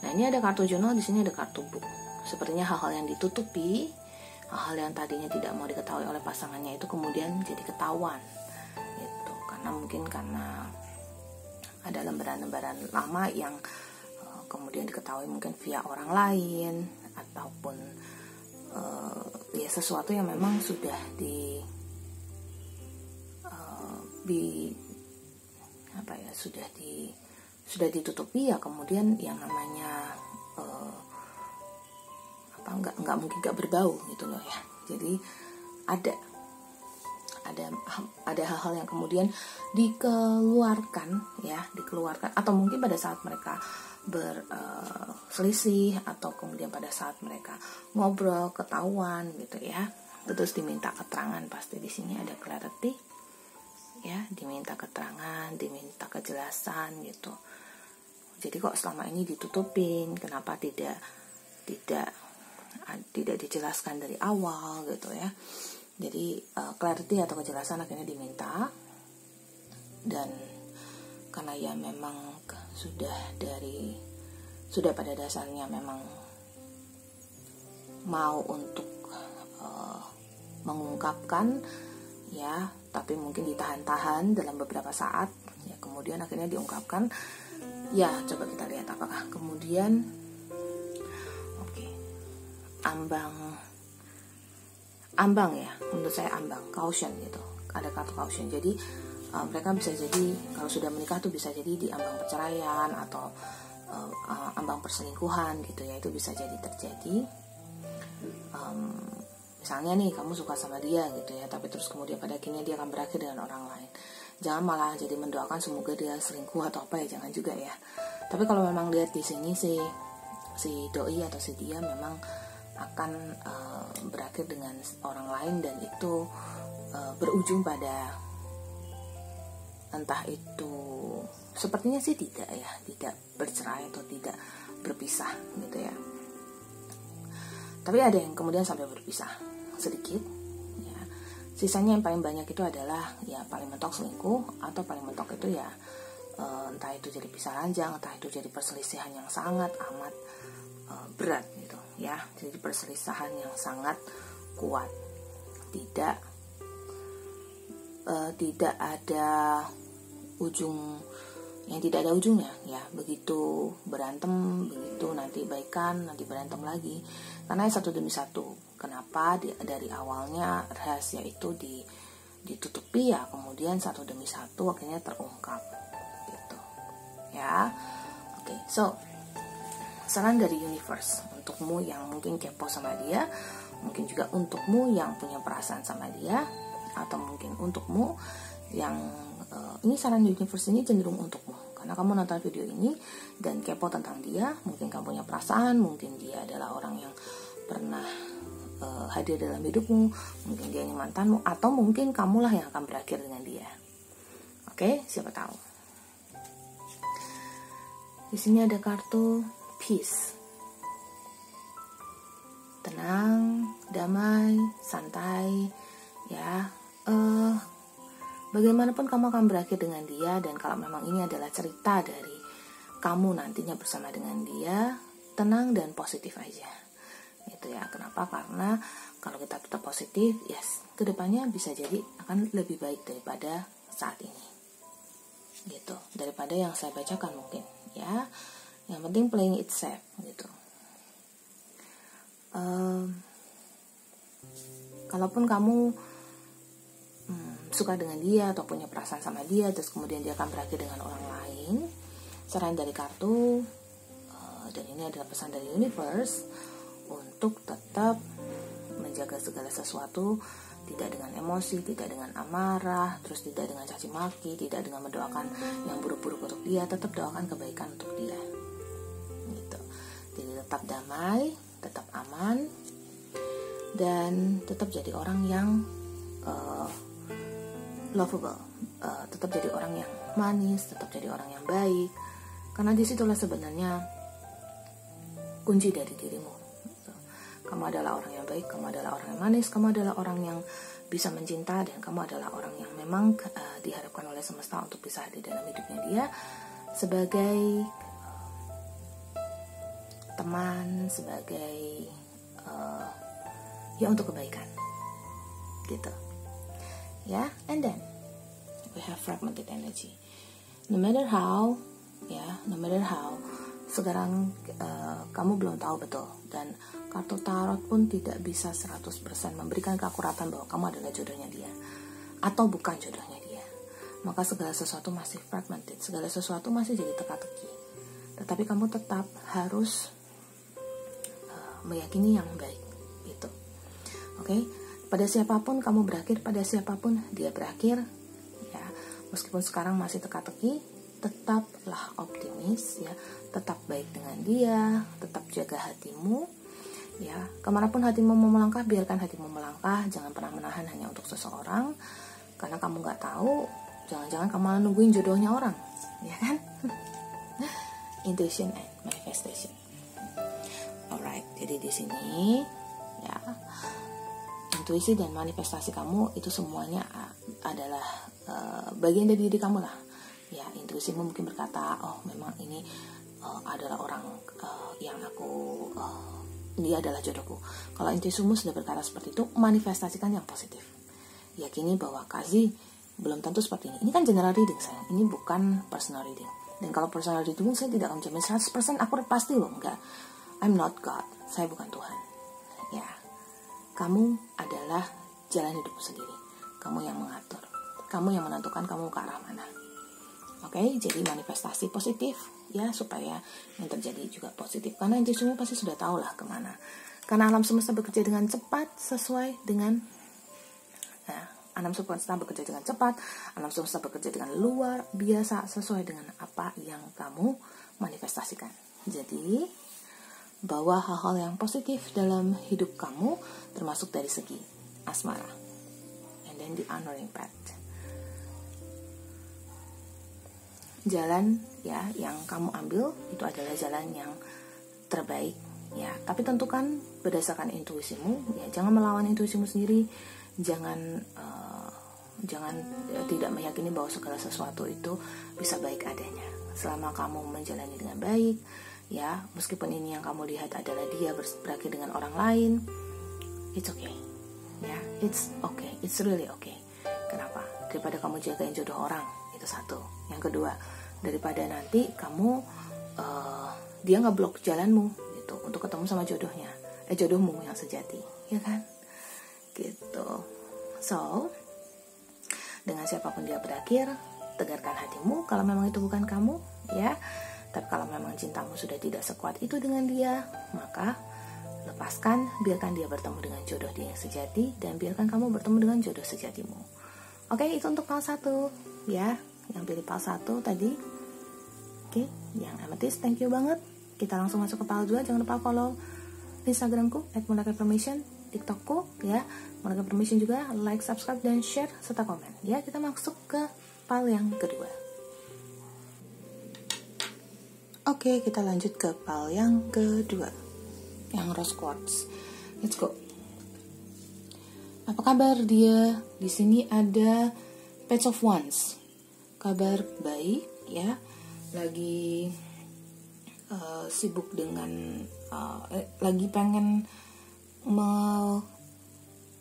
Nah, ini ada kartu journal, di sini ada kartu book. Sepertinya hal-hal yang ditutupi, hal-hal yang tadinya tidak mau diketahui oleh pasangannya itu kemudian jadi ketahuan gitu. Karena ada lembaran-lembaran lama yang kemudian diketahui mungkin via orang lain, ataupun ya sesuatu yang memang sudah sudah ditutupi ya kemudian yang namanya nggak mungkin nggak berbau gitu loh ya. Jadi ada hal-hal yang kemudian dikeluarkan atau mungkin pada saat mereka berselisih atau kemudian pada saat mereka ngobrol ketahuan gitu ya, terus diminta keterangan. Pasti di sini ada clarity ya, diminta keterangan, diminta kejelasan gitu. Jadi kok selama ini ditutupin, kenapa tidak dijelaskan dari awal gitu ya. Jadi clarity atau kejelasan akhirnya diminta, dan karena ya memang sudah pada dasarnya memang mau untuk mengungkapkan ya, tapi mungkin ditahan-tahan dalam beberapa saat ya, kemudian akhirnya diungkapkan ya. Coba kita lihat apakah kemudian ambang ya, menurut saya ambang, caution gitu, ada kartu caution. Jadi mereka bisa jadi kalau sudah menikah tuh bisa jadi di ambang perceraian atau ambang perselingkuhan gitu ya, itu bisa jadi terjadi. Misalnya nih kamu suka sama dia gitu ya, tapi terus kemudian pada akhirnya dia akan berakhir dengan orang lain. Jangan malah jadi mendoakan semoga dia selingkuh atau apa ya, jangan juga ya. Tapi kalau memang lihat di sini si doi atau si dia memang akan berakhir dengan orang lain, dan itu berujung pada entah itu sepertinya sih tidak bercerai atau tidak berpisah gitu ya. Tapi ada yang kemudian sampai berpisah sedikit ya. Sisanya yang paling banyak itu adalah ya paling mentok selingkuh, atau paling mentok itu ya entah itu jadi pisah ranjang, entah itu jadi perselisihan yang sangat amat berat gitu ya. Jadi perselisihan yang sangat kuat, tidak ada ujung, yang tidak ada ujungnya ya. Begitu berantem, begitu nanti baikan, nanti berantem lagi, karena satu demi satu. Kenapa dari awalnya rahasia itu ditutupi ya, kemudian satu demi satu akhirnya terungkap gitu ya. Oke, so saran dari universe untukmu yang mungkin kepo sama dia, mungkin juga untukmu yang punya perasaan sama dia, atau mungkin untukmu yang ini saran universe ini cenderung untukmu karena kamu nonton video ini dan kepo tentang dia. Mungkin kamu punya perasaan, mungkin dia adalah orang yang pernah hadir dalam hidupmu, mungkin dia ini mantanmu, atau mungkin kamulah yang akan berakhir dengan dia. Oke, siapa tahu. Di sini ada kartu peace, tenang, damai, santai ya. Bagaimanapun kamu akan berakhir dengan dia, dan kalau memang ini adalah cerita dari kamu nantinya bersama dengan dia, tenang dan positif aja gitu ya. Kenapa? Karena kalau kita tetap positif, yes, kedepannya bisa jadi akan lebih baik daripada saat ini gitu, daripada yang saya bacakan mungkin ya. Yang penting playing it safe gitu. Kalaupun kamu suka dengan dia atau punya perasaan sama dia, terus kemudian dia akan berakhir dengan orang lain, saran dari kartu dan ini adalah pesan dari universe untuk tetap menjaga segala sesuatu, tidak dengan emosi, tidak dengan amarah, terus tidak dengan caci maki, tidak dengan mendoakan yang buruk-buruk untuk dia. Tetap doakan kebaikan untuk dia gitu. Jadi tetap damai, tetap aman, dan tetap jadi orang yang lovable, tetap jadi orang yang manis, tetap jadi orang yang baik, karena disitulah sebenarnya kunci dari dirimu. Kamu adalah orang yang baik, kamu adalah orang yang manis, kamu adalah orang yang bisa mencinta, dan kamu adalah orang yang memang diharapkan oleh semesta untuk bisa hadir dalam hidupnya dia sebagai teman, sebagai ya untuk kebaikan gitu ya. And then we have fragmented energy. No matter how sekarang kamu belum tahu betul, dan kartu tarot pun tidak bisa 100% memberikan keakuratan bahwa kamu adalah jodohnya dia atau bukan jodohnya dia. maka segala sesuatu masih fragmented, segala sesuatu masih jadi teka-teki. Tetapi kamu tetap harus meyakini yang baik itu. Oke? Pada siapapun kamu berakhir, pada siapapun dia berakhir, ya. Meskipun sekarang masih teka-teki, tetaplah optimis, ya. Tetap baik dengan dia, tetap jaga hatimu, ya. Kemanapun hatimu mau melangkah, biarkan hatimu melangkah. Jangan pernah menahan hanya untuk seseorang, karena kamu nggak tahu, jangan-jangan kamu malah nungguin jodohnya orang, ya kan? Intuition and manifestation. Alright, jadi di sini ya, intuisi dan manifestasi kamu itu semuanya adalah bagian dari diri kamu lah. Ya, intuisimu mungkin berkata, oh memang ini adalah orang yang dia adalah jodohku. Kalau intuisimu sudah berkata seperti itu, manifestasikan yang positif. Yakini bahwa kasih belum tentu seperti ini. Ini kan general reading, sayang. Ini bukan personal reading. Dan kalau personal reading, saya tidak akan menjamin 100% akurat pasti loh, enggak. I'm not God, saya bukan Tuhan. Ya, kamu adalah jalan hidupmu sendiri. Kamu yang mengatur, kamu yang menentukan kamu ke arah mana. Oke, jadi manifestasi positif, ya, supaya yang terjadi juga positif. Karena intuisimu pasti sudah tahu lah kemana. Karena alam semesta bekerja dengan cepat sesuai dengan alam semesta bekerja dengan cepat, alam semesta bekerja dengan luar biasa sesuai dengan apa yang kamu manifestasikan. Jadi, bawa hal-hal yang positif dalam hidup kamu, termasuk dari segi asmara. And then the honoring path. Jalan ya yang kamu ambil itu adalah jalan yang terbaik ya, tapi tentukan berdasarkan intuisimu ya, jangan melawan intuisimu sendiri. Jangan tidak meyakini bahwa segala sesuatu itu bisa baik adanya. Selama kamu menjalani dengan baik, ya, meskipun ini yang kamu lihat adalah dia berakhir dengan orang lain, it's okay, ya, it's okay, it's really okay. Kenapa? Daripada kamu jagain jodoh orang, itu satu. Yang kedua, daripada nanti kamu dia nggak blok jalanmu, gitu, untuk ketemu sama jodohmu yang sejati, ya kan? Gitu. So, dengan siapapun dia berakhir, tegarkan hatimu kalau memang itu bukan kamu, ya. Tapi kalau memang cintamu sudah tidak sekuat itu dengan dia, maka lepaskan, biarkan dia bertemu dengan jodoh dia yang sejati, dan biarkan kamu bertemu dengan jodoh sejatimu. Oke, itu untuk PAL 1, ya. Yang pilih PAL 1 tadi. Oke, yang amethyst, thank you banget. Kita langsung masuk ke PAL 2, jangan lupa follow Instagramku @monakainformation, TikTokku, ya. Monakainformation juga, like, subscribe, dan share, serta komen. Ya, kita masuk ke PAL yang kedua. Oke, kita lanjut ke PAL yang kedua, yang Rose Quartz. Let's go. Apa kabar dia? Di sini ada Page of Wands. Kabar baik, ya. Lagi sibuk dengan lagi pengen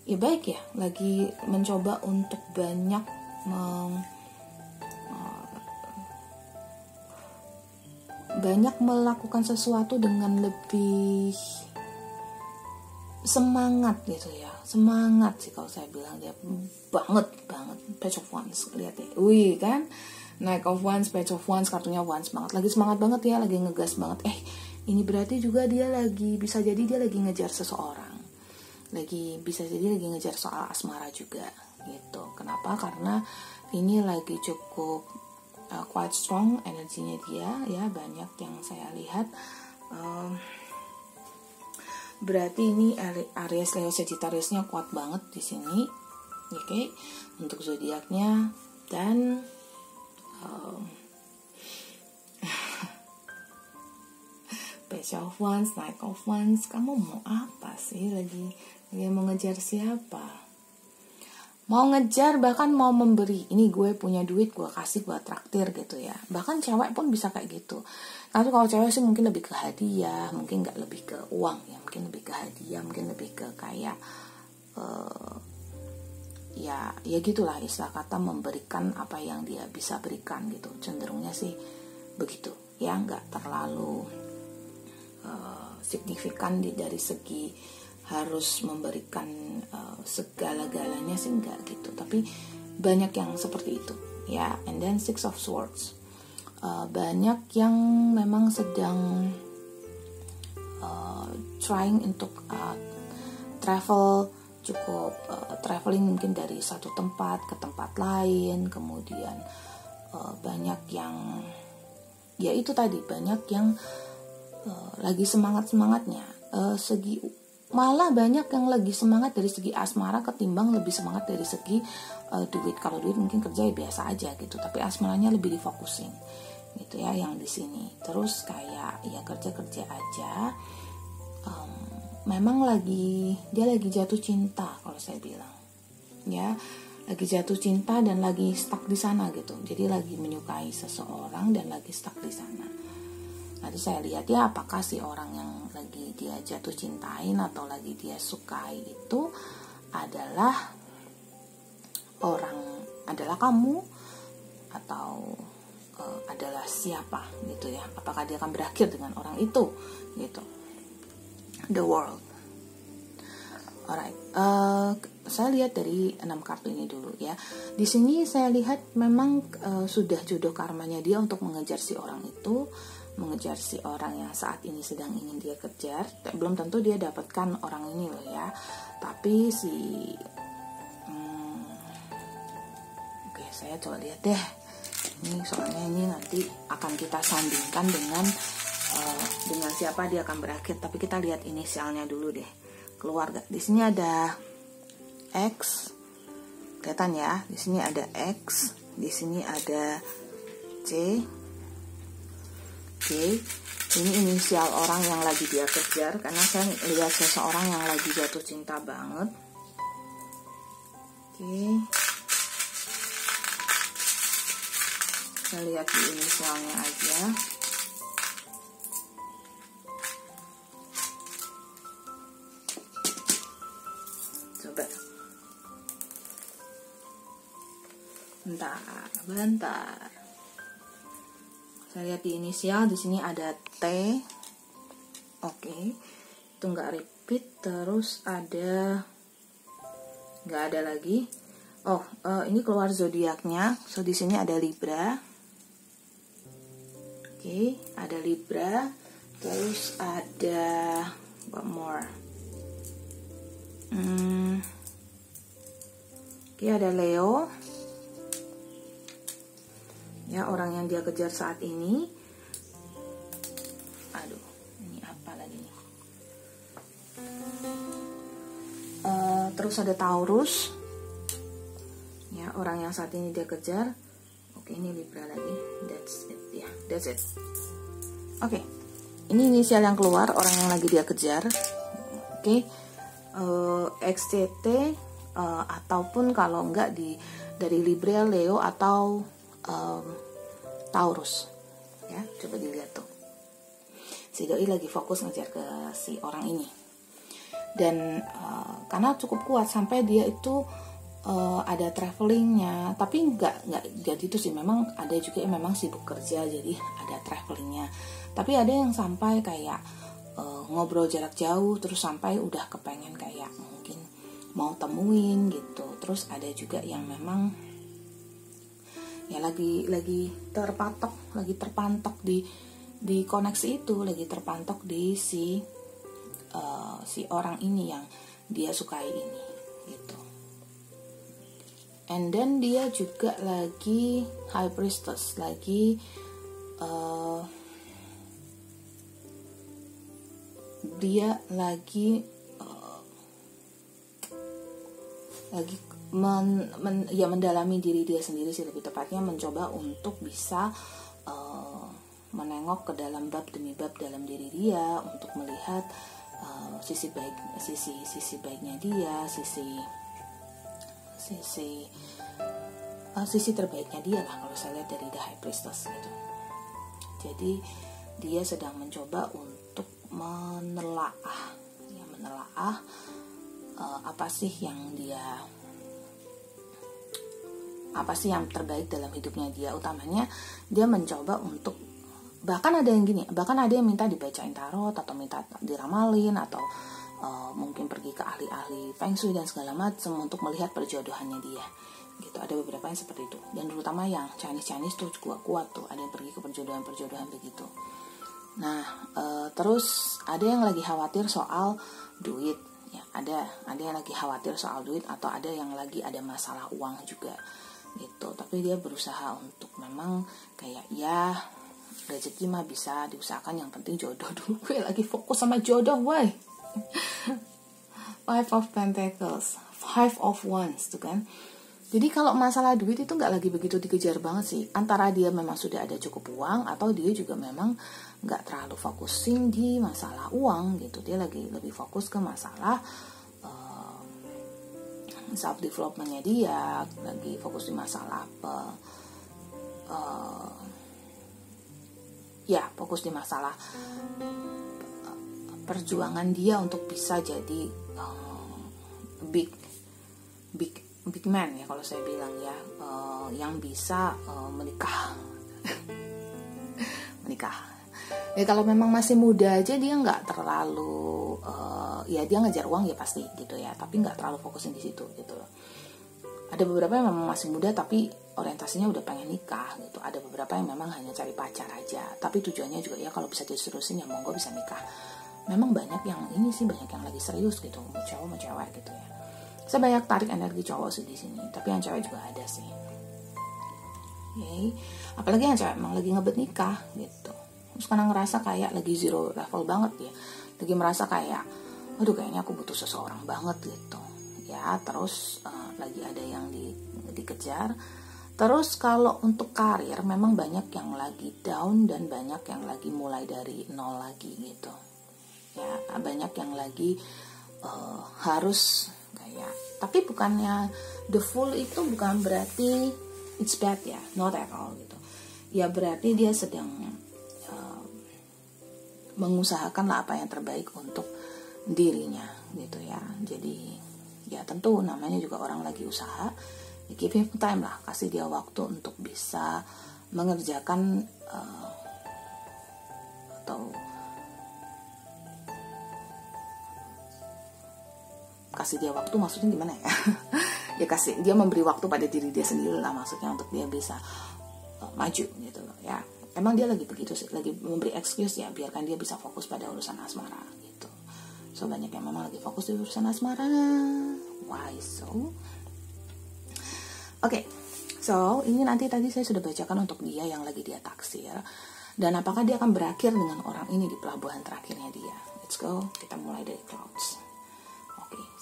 ya baik ya, lagi mencoba untuk banyak banyak melakukan sesuatu dengan lebih semangat gitu ya. Semangat sih kalau saya bilang, dia banget Page of Wands, lihat ya, wih kan, Knight of Wands, Page of Wands, kartunya Wands banget, lagi semangat banget ya, lagi ngegas banget. Ini berarti juga dia lagi, bisa jadi dia lagi ngejar seseorang, bisa jadi lagi ngejar soal asmara juga gitu. Kenapa? Karena ini lagi cukup quite strong energinya dia, ya, banyak yang saya lihat. Berarti ini Aries, Leo, Sagittariusnya kuat banget di sini, oke, untuk zodiaknya. Dan Page of Wands, Knight of Wands, kamu mau apa sih? Lagi mau ngejar siapa? Mau ngejar, bahkan mau memberi. Ini gue punya duit, gue kasih buat traktir gitu ya. Bahkan cewek pun bisa kayak gitu. Tapi kalau cewek sih mungkin lebih ke hadiah, mungkin nggak lebih ke uang ya, mungkin lebih ke hadiah, mungkin lebih ke kayak ya gitulah, istilah kata memberikan apa yang dia bisa berikan gitu. Cenderungnya sih begitu ya, nggak terlalu signifikan dari segi harus memberikan segala-galanya sih, enggak gitu. Tapi banyak yang seperti itu ya. And then Six of Swords, banyak yang memang sedang trying untuk travel, cukup traveling mungkin dari satu tempat ke tempat lain. Kemudian banyak yang ya itu tadi, banyak yang lagi semangatnya, malah banyak yang lagi semangat dari segi asmara ketimbang lebih semangat dari segi duit. Kalau duit mungkin kerja ya biasa aja gitu, tapi asmaranya lebih difokusin gitu ya yang di sini. Terus kayak ya kerja aja, memang dia lagi jatuh cinta kalau saya bilang ya, lagi jatuh cinta dan lagi stuck di sana gitu. Jadi lagi menyukai seseorang dan lagi stuck di sana. Nanti saya lihat ya apakah si orang yang lagi dia jatuh cintain atau lagi dia sukai itu adalah kamu atau adalah siapa gitu ya. Apakah dia akan berakhir dengan orang itu gitu. The World. Alright, saya lihat dari 6 kartu ini dulu ya. Di sini saya lihat memang sudah jodoh karmanya dia untuk mengejar si orang itu, mengejar si orang yang saat ini sedang ingin dia kejar. Belum tentu dia dapatkan orang ini loh ya. Tapi oke, saya coba lihat deh. Ini soalnya ini nanti akan kita sandingkan dengan siapa dia akan berakhir. Tapi kita lihat inisialnya dulu deh. Keluarga. Di sini ada X. Kelihatan ya. Di sini ada X. Di sini ada C. Ini inisial orang yang lagi dia kejar, karena saya lihat seseorang yang lagi jatuh cinta banget. Saya lihat di inisialnya aja. Coba. Bentar. Saya lihat di inisial, di sini ada T. Oke. Itu nggak repeat. Terus nggak ada lagi. Ini keluar zodiaknya. So di sini ada Libra. Oke, ada Libra. Terus ada what more? Oke, ada Leo. Ya, orang yang dia kejar saat ini. Aduh, ini apa lagi nih? Terus ada Taurus. Ya, orang yang saat ini dia kejar. Oke, ini Libra lagi. That's it. Ya, that's it. Oke. Ini inisial yang keluar, orang yang lagi dia kejar. Oke. XCT ataupun kalau enggak dari Libra, Leo atau Taurus ya, coba dilihat tuh, si doi lagi fokus ngejar ke si orang ini. Dan karena cukup kuat sampai dia itu ada travelingnya, tapi nggak gitu sih, memang ada juga yang memang sibuk kerja jadi ada travelingnya, tapi ada yang sampai kayak ngobrol jarak jauh, terus sampai udah kepengen kayak mungkin mau temuin gitu. Terus ada juga yang memang ya lagi terpantok di koneksi itu, lagi terpantok di si orang ini yang dia sukai ini gitu. And then dia juga lagi High Priestess, lagi dia lagi mendalami diri dia sendiri sih, lebih tepatnya mencoba untuk bisa menengok ke dalam bab demi bab dalam diri dia, untuk melihat sisi baiknya dia, sisi terbaiknya dia lah kalau saya lihat dari The High Priestess gitu. Jadi dia sedang mencoba untuk menelaah apa sih yang terbaik dalam hidupnya dia. Utamanya dia mencoba untuk, bahkan ada yang minta dibacain tarot atau minta diramalin atau mungkin pergi ke ahli-ahli feng shui dan segala macam untuk melihat perjodohannya dia gitu. Ada beberapa yang seperti itu, dan terutama yang Chinese tuh juga kuat tuh, ada yang pergi ke perjodohan begitu. Nah terus ada yang lagi khawatir soal duit ya, ada yang lagi khawatir soal duit, atau ada yang lagi ada masalah uang juga gitu. Tapi dia berusaha untuk memang kayak ya rezeki mah bisa diusahakan, yang penting jodoh dulu. Gue lagi fokus sama jodoh, woi. Five of Pentacles, Five of Wands tuh kan. Jadi kalau masalah duit itu nggak lagi begitu dikejar banget sih. Antara dia memang sudah ada cukup uang, atau dia juga memang nggak terlalu fokusin di masalah uang gitu. Dia lagi lebih fokus ke masalah self developmentnya dia, lagi fokus di masalah fokus di masalah perjuangan dia untuk bisa jadi big man ya, kalau saya bilang ya, yang bisa menikah. Ya kalau memang masih muda aja dia nggak terlalu ya dia ngejar uang ya pasti gitu ya, tapi nggak terlalu fokusin di situ gitu loh. Ada beberapa yang memang masih muda tapi orientasinya udah pengen nikah gitu. Ada beberapa yang memang hanya cari pacar aja, tapi tujuannya juga ya kalau bisa diterusin ya monggo bisa nikah. Memang banyak yang ini sih, banyak yang lagi serius gitu, mau cowok mau cewek gitu ya. Saya banyak tarik energi cowok sih di sini, tapi yang cewek juga ada sih. Okay. Apalagi yang cewek emang lagi ngebet nikah gitu. Terus karena ngerasa kayak lagi zero level banget ya, lagi merasa kayak, aduh kayaknya aku butuh seseorang banget gitu. Ya terus lagi ada yang dikejar. Terus kalau untuk karir memang banyak yang lagi down dan banyak yang lagi mulai dari nol lagi gitu. Ya banyak yang lagi harus kayak, tapi bukannya the full itu bukan berarti it's bad ya, not at all gitu. Ya berarti dia sedang mengusahakan lah apa yang terbaik untuk dirinya gitu ya. Jadi ya tentu namanya juga orang lagi usaha, ya give him time lah, kasih dia waktu untuk bisa mengerjakan atau kasih dia waktu maksudnya gimana ya? Ya kasih dia, memberi waktu pada diri dia sendiri lah maksudnya, untuk dia bisa maju gitu loh ya. Emang dia lagi begitu sih, lagi memberi excuse ya, biarkan dia bisa fokus pada urusan asmara gitu. So banyak yang memang lagi fokus di urusan asmara. Why so? Oke, so ini nanti tadi saya sudah bacakan untuk dia yang lagi dia taksir, dan apakah dia akan berakhir dengan orang ini di pelabuhan terakhirnya dia. Let's go, kita mulai dari clouds.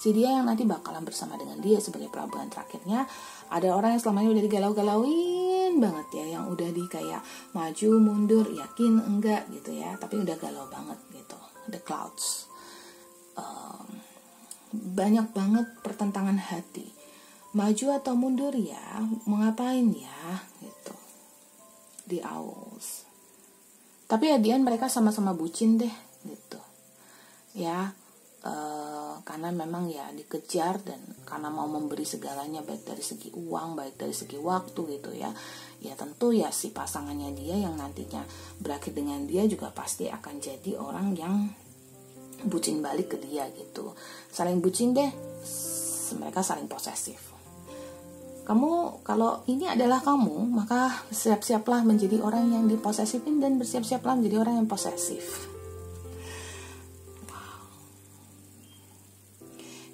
Si dia yang nanti bakalan bersama dengan dia sebagai pelabuhan terakhirnya, ada orang yang selama ini udah digalau-galauin banget ya, yang udah di kayak maju mundur, yakin enggak gitu ya, tapi udah galau banget gitu. The clouds, banyak banget pertentangan hati, maju atau mundur ya, mau ngapain ya gitu. The owls, tapi ya mereka sama-sama bucin deh gitu ya. Karena memang ya dikejar, dan karena mau memberi segalanya, baik dari segi uang, baik dari segi waktu gitu ya. Ya tentu ya si pasangannya dia yang nantinya berakhir dengan dia juga pasti akan jadi orang yang bucin balik ke dia gitu. Saling bucin deh, mereka saling posesif. Kamu, kalau ini adalah kamu, maka siap-siaplah menjadi orang yang diposesifin, dan bersiap-siaplah menjadi orang yang posesif.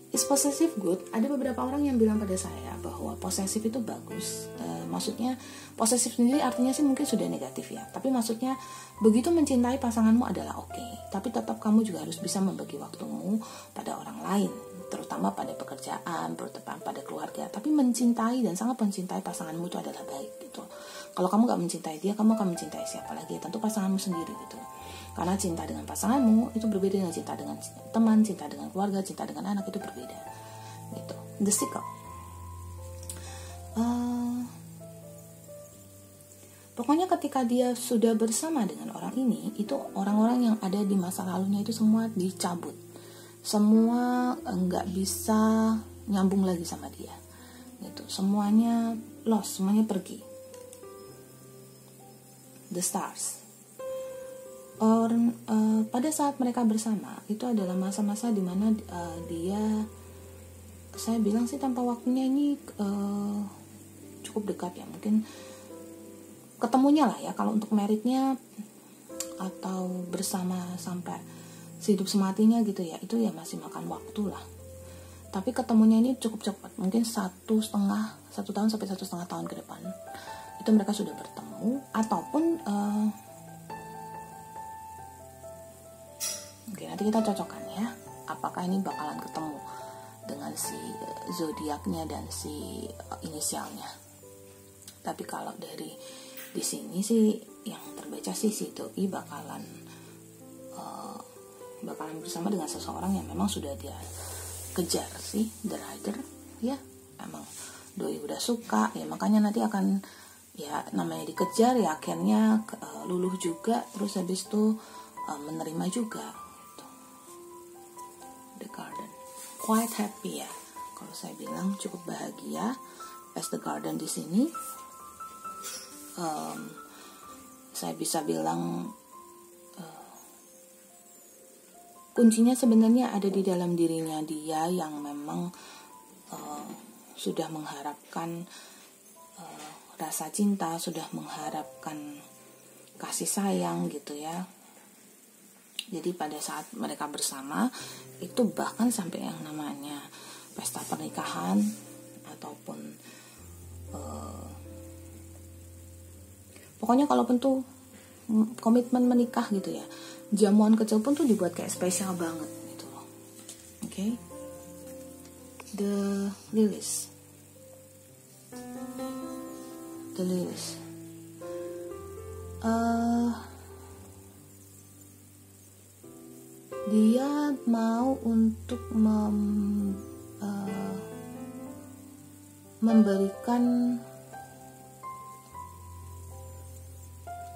Is possessive good? Ada beberapa orang yang bilang pada saya bahwa posesif itu bagus. Maksudnya posesif sendiri artinya sih mungkin sudah negatif ya. Tapi maksudnya begitu mencintai pasanganmu adalah oke. Tapi tetap kamu juga harus bisa membagi waktumu pada orang lain, terutama pada pekerjaan, terutama pada keluarga. Tapi mencintai dan sangat mencintai pasanganmu itu adalah baik gitu. Kalau kamu gak mencintai dia, kamu akan mencintai siapa lagi? Tentu pasanganmu sendiri gitu. Karena cinta dengan pasanganmu itu berbeda dengan cinta dengan teman, cinta dengan keluarga, cinta dengan anak itu berbeda. Gitu. The cycle. Pokoknya ketika dia sudah bersama dengan orang ini, itu orang-orang yang ada di masa lalunya itu semua dicabut. Semua nggak bisa nyambung lagi sama dia. Gitu. Semuanya lost, semuanya pergi. The stars. Pada saat mereka bersama itu adalah masa-masa dimana dia, saya bilang sih tanpa waktunya ini cukup dekat ya, mungkin ketemunya lah ya. Kalau untuk meritnya atau bersama sampai sehidup sematinya gitu ya, itu ya masih makan waktu lah. Tapi ketemunya ini cukup cepat, mungkin 1 tahun sampai 1,5 tahun ke depan itu mereka sudah bertemu. Ataupun oke, nanti kita cocokkan ya, apakah ini bakalan ketemu dengan si zodiaknya dan si inisialnya. Tapi kalau dari di sini sih yang terbaca sih si doi bakalan bersama dengan seseorang yang memang sudah dia kejar sih, the rider ya. Emang doi udah suka ya, makanya nanti akan ya namanya dikejar ya, akhirnya luluh juga, terus habis itu menerima juga gitu. The Garden quite happy ya, kalau saya bilang cukup bahagia as the Garden di sini. Saya bisa bilang kuncinya sebenarnya ada di dalam dirinya dia yang memang sudah mengharapkan rasa cinta, sudah mengharapkan kasih sayang gitu ya. Jadi pada saat mereka bersama itu bahkan sampai yang namanya pesta pernikahan ataupun pokoknya kalaupun tuh komitmen menikah gitu ya, jamuan kecil pun tuh dibuat kayak spesial banget gitu loh. Oke. The Lilies.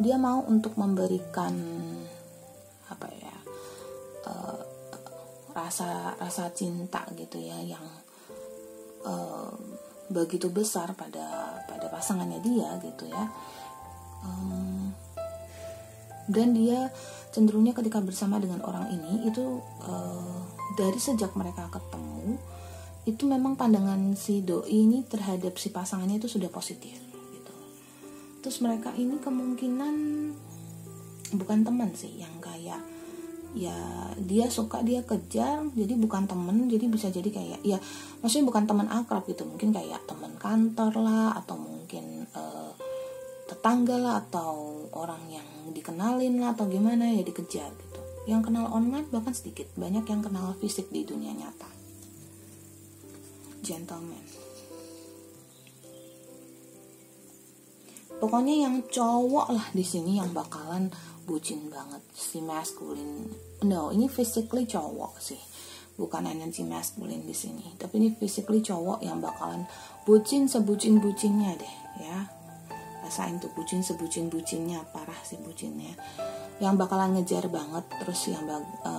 Dia mau untuk memberikan apa ya, rasa cinta gitu ya yang begitu besar pada pasangannya dia gitu ya. Dan dia cenderungnya ketika bersama dengan orang ini itu dari sejak mereka ketemu itu memang pandangan si doi ini terhadap si pasangannya itu sudah positif gitu. Terus mereka ini kemungkinan bukan teman sih, yang kayak ya dia suka, dia kejar, jadi bukan teman, jadi bisa jadi kayak ya maksudnya bukan teman akrab gitu, mungkin kayak teman kantor lah, atau mungkin tetangga lah, atau orang yang dikenalin lah, atau gimana ya, dikejar gitu. Yang kenal online bahkan sedikit, banyak yang kenal fisik di dunia nyata. Gentleman. Pokoknya yang cowok lah di sini yang bakalan bucin banget, si masculine. No, ini physically cowok sih, bukan energi masculine di sini. Tapi ini physically cowok yang bakalan bucin sebucin-bucinnya deh, ya. Rasain tuh bucin sebucin-bucinnya, parah sih bucinnya. Yang bakalan ngejar banget, terus yang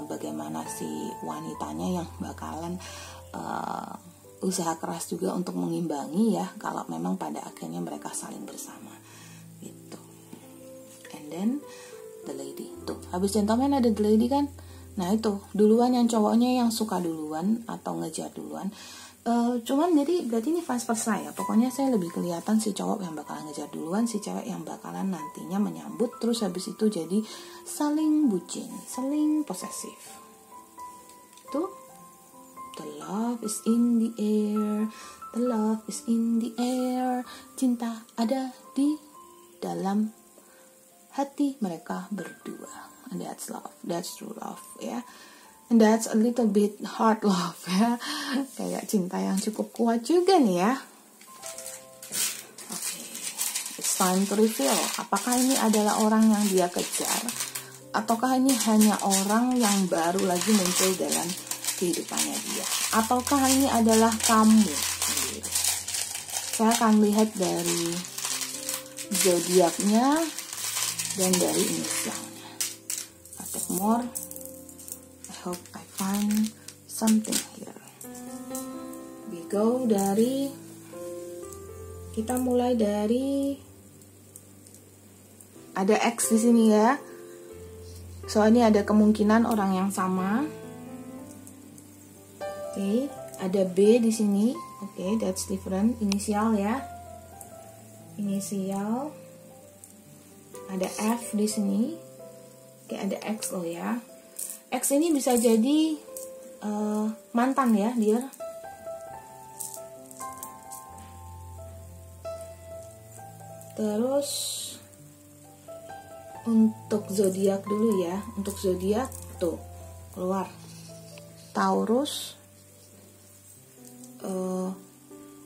bagaimana si wanitanya yang bakalan usaha keras juga untuk mengimbangi ya, kalau memang pada akhirnya mereka saling bersama gitu. And then the lady tuh, habis gentleman ada the lady kan. Nah itu duluan yang cowoknya yang suka duluan atau ngejar duluan. Cuman jadi berarti ini vice versa ya. Pokoknya saya lebih kelihatan si cowok yang bakalan ngejar duluan, si cewek yang bakalan nantinya menyambut, terus habis itu jadi saling bucin, saling posesif. Tuh, the love is in the air, the love is in the air. Cinta ada di dalam hati mereka berdua. And that's love, that's true love ya. And that's a little bit hard love ya. Kayak cinta yang cukup kuat juga nih ya. Oke, it's time to reveal. Apakah ini adalah orang yang dia kejar, ataukah ini hanya orang yang baru lagi muncul dalam kehidupannya dia, ataukah ini adalah kamu sendiri? Saya akan lihat dari zodiaknya dan dari inisialnya. I take more. I hope I find something here. We go dari, kita mulai dari, ada X di sini ya. Soalnya ada kemungkinan orang yang sama. Oke, ada B di sini. Oke, that's different, inisial ya. inisial, ada F di sini, oke, ada X loh ya. X ini bisa jadi mantan ya dia. Terus untuk zodiak dulu ya. Untuk zodiak tuh keluar Taurus,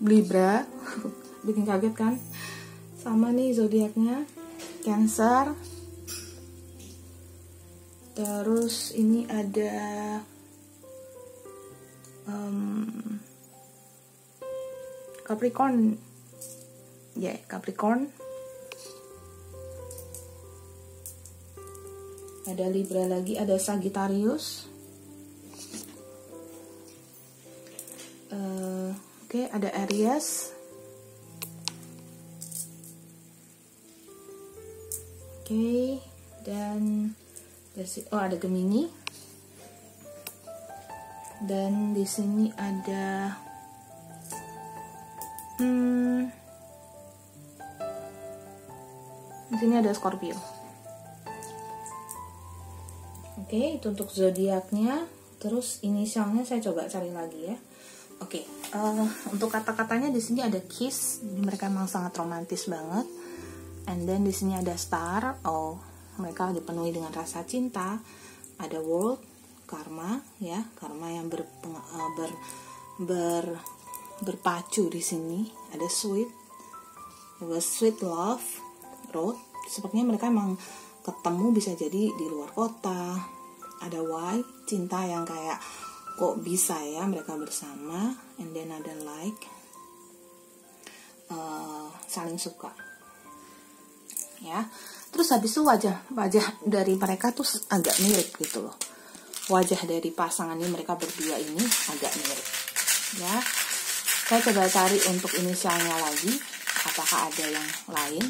Libra, bikin kaget kan? Sama nih zodiaknya Cancer. Terus ini ada Capricorn, ya Capricorn. Ada Libra lagi, ada Sagittarius. Oke, ada Aries. Oke, dan ada Gemini. Dan di sini ada di sini ada Scorpio. Oke, itu untuk zodiaknya. Terus inisialnya saya coba cari lagi ya. Oke, untuk kata-katanya di sini ada kiss, mereka memang sangat romantis banget. And then di sini ada star, mereka dipenuhi dengan rasa cinta. Ada world, karma ya, karma yang berpacu di sini. Ada sweet love, road. Sepertinya mereka memang ketemu, bisa jadi di luar kota. Ada why, cinta yang kayak kok bisa ya mereka bersama. And then ada like, saling suka ya. Terus habis itu wajah dari mereka tuh agak mirip gitu loh. Wajah dari pasangan ini, mereka berdua ini agak mirip ya. Saya coba cari untuk inisialnya lagi, apakah ada yang lain,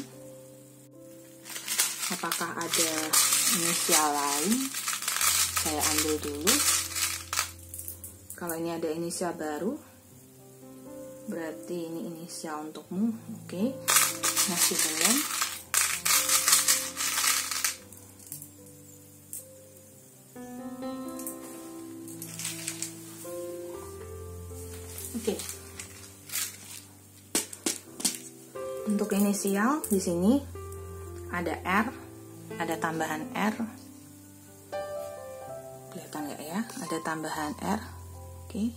apakah ada inisial lain. Saya ambil dulu. Kalau ini ada inisial baru, berarti ini inisial untukmu. Oke, masih belum. Oke. Untuk inisial di sini ada R, ada tambahan R. Kelihatan nggak ya? Ada tambahan R. Oke.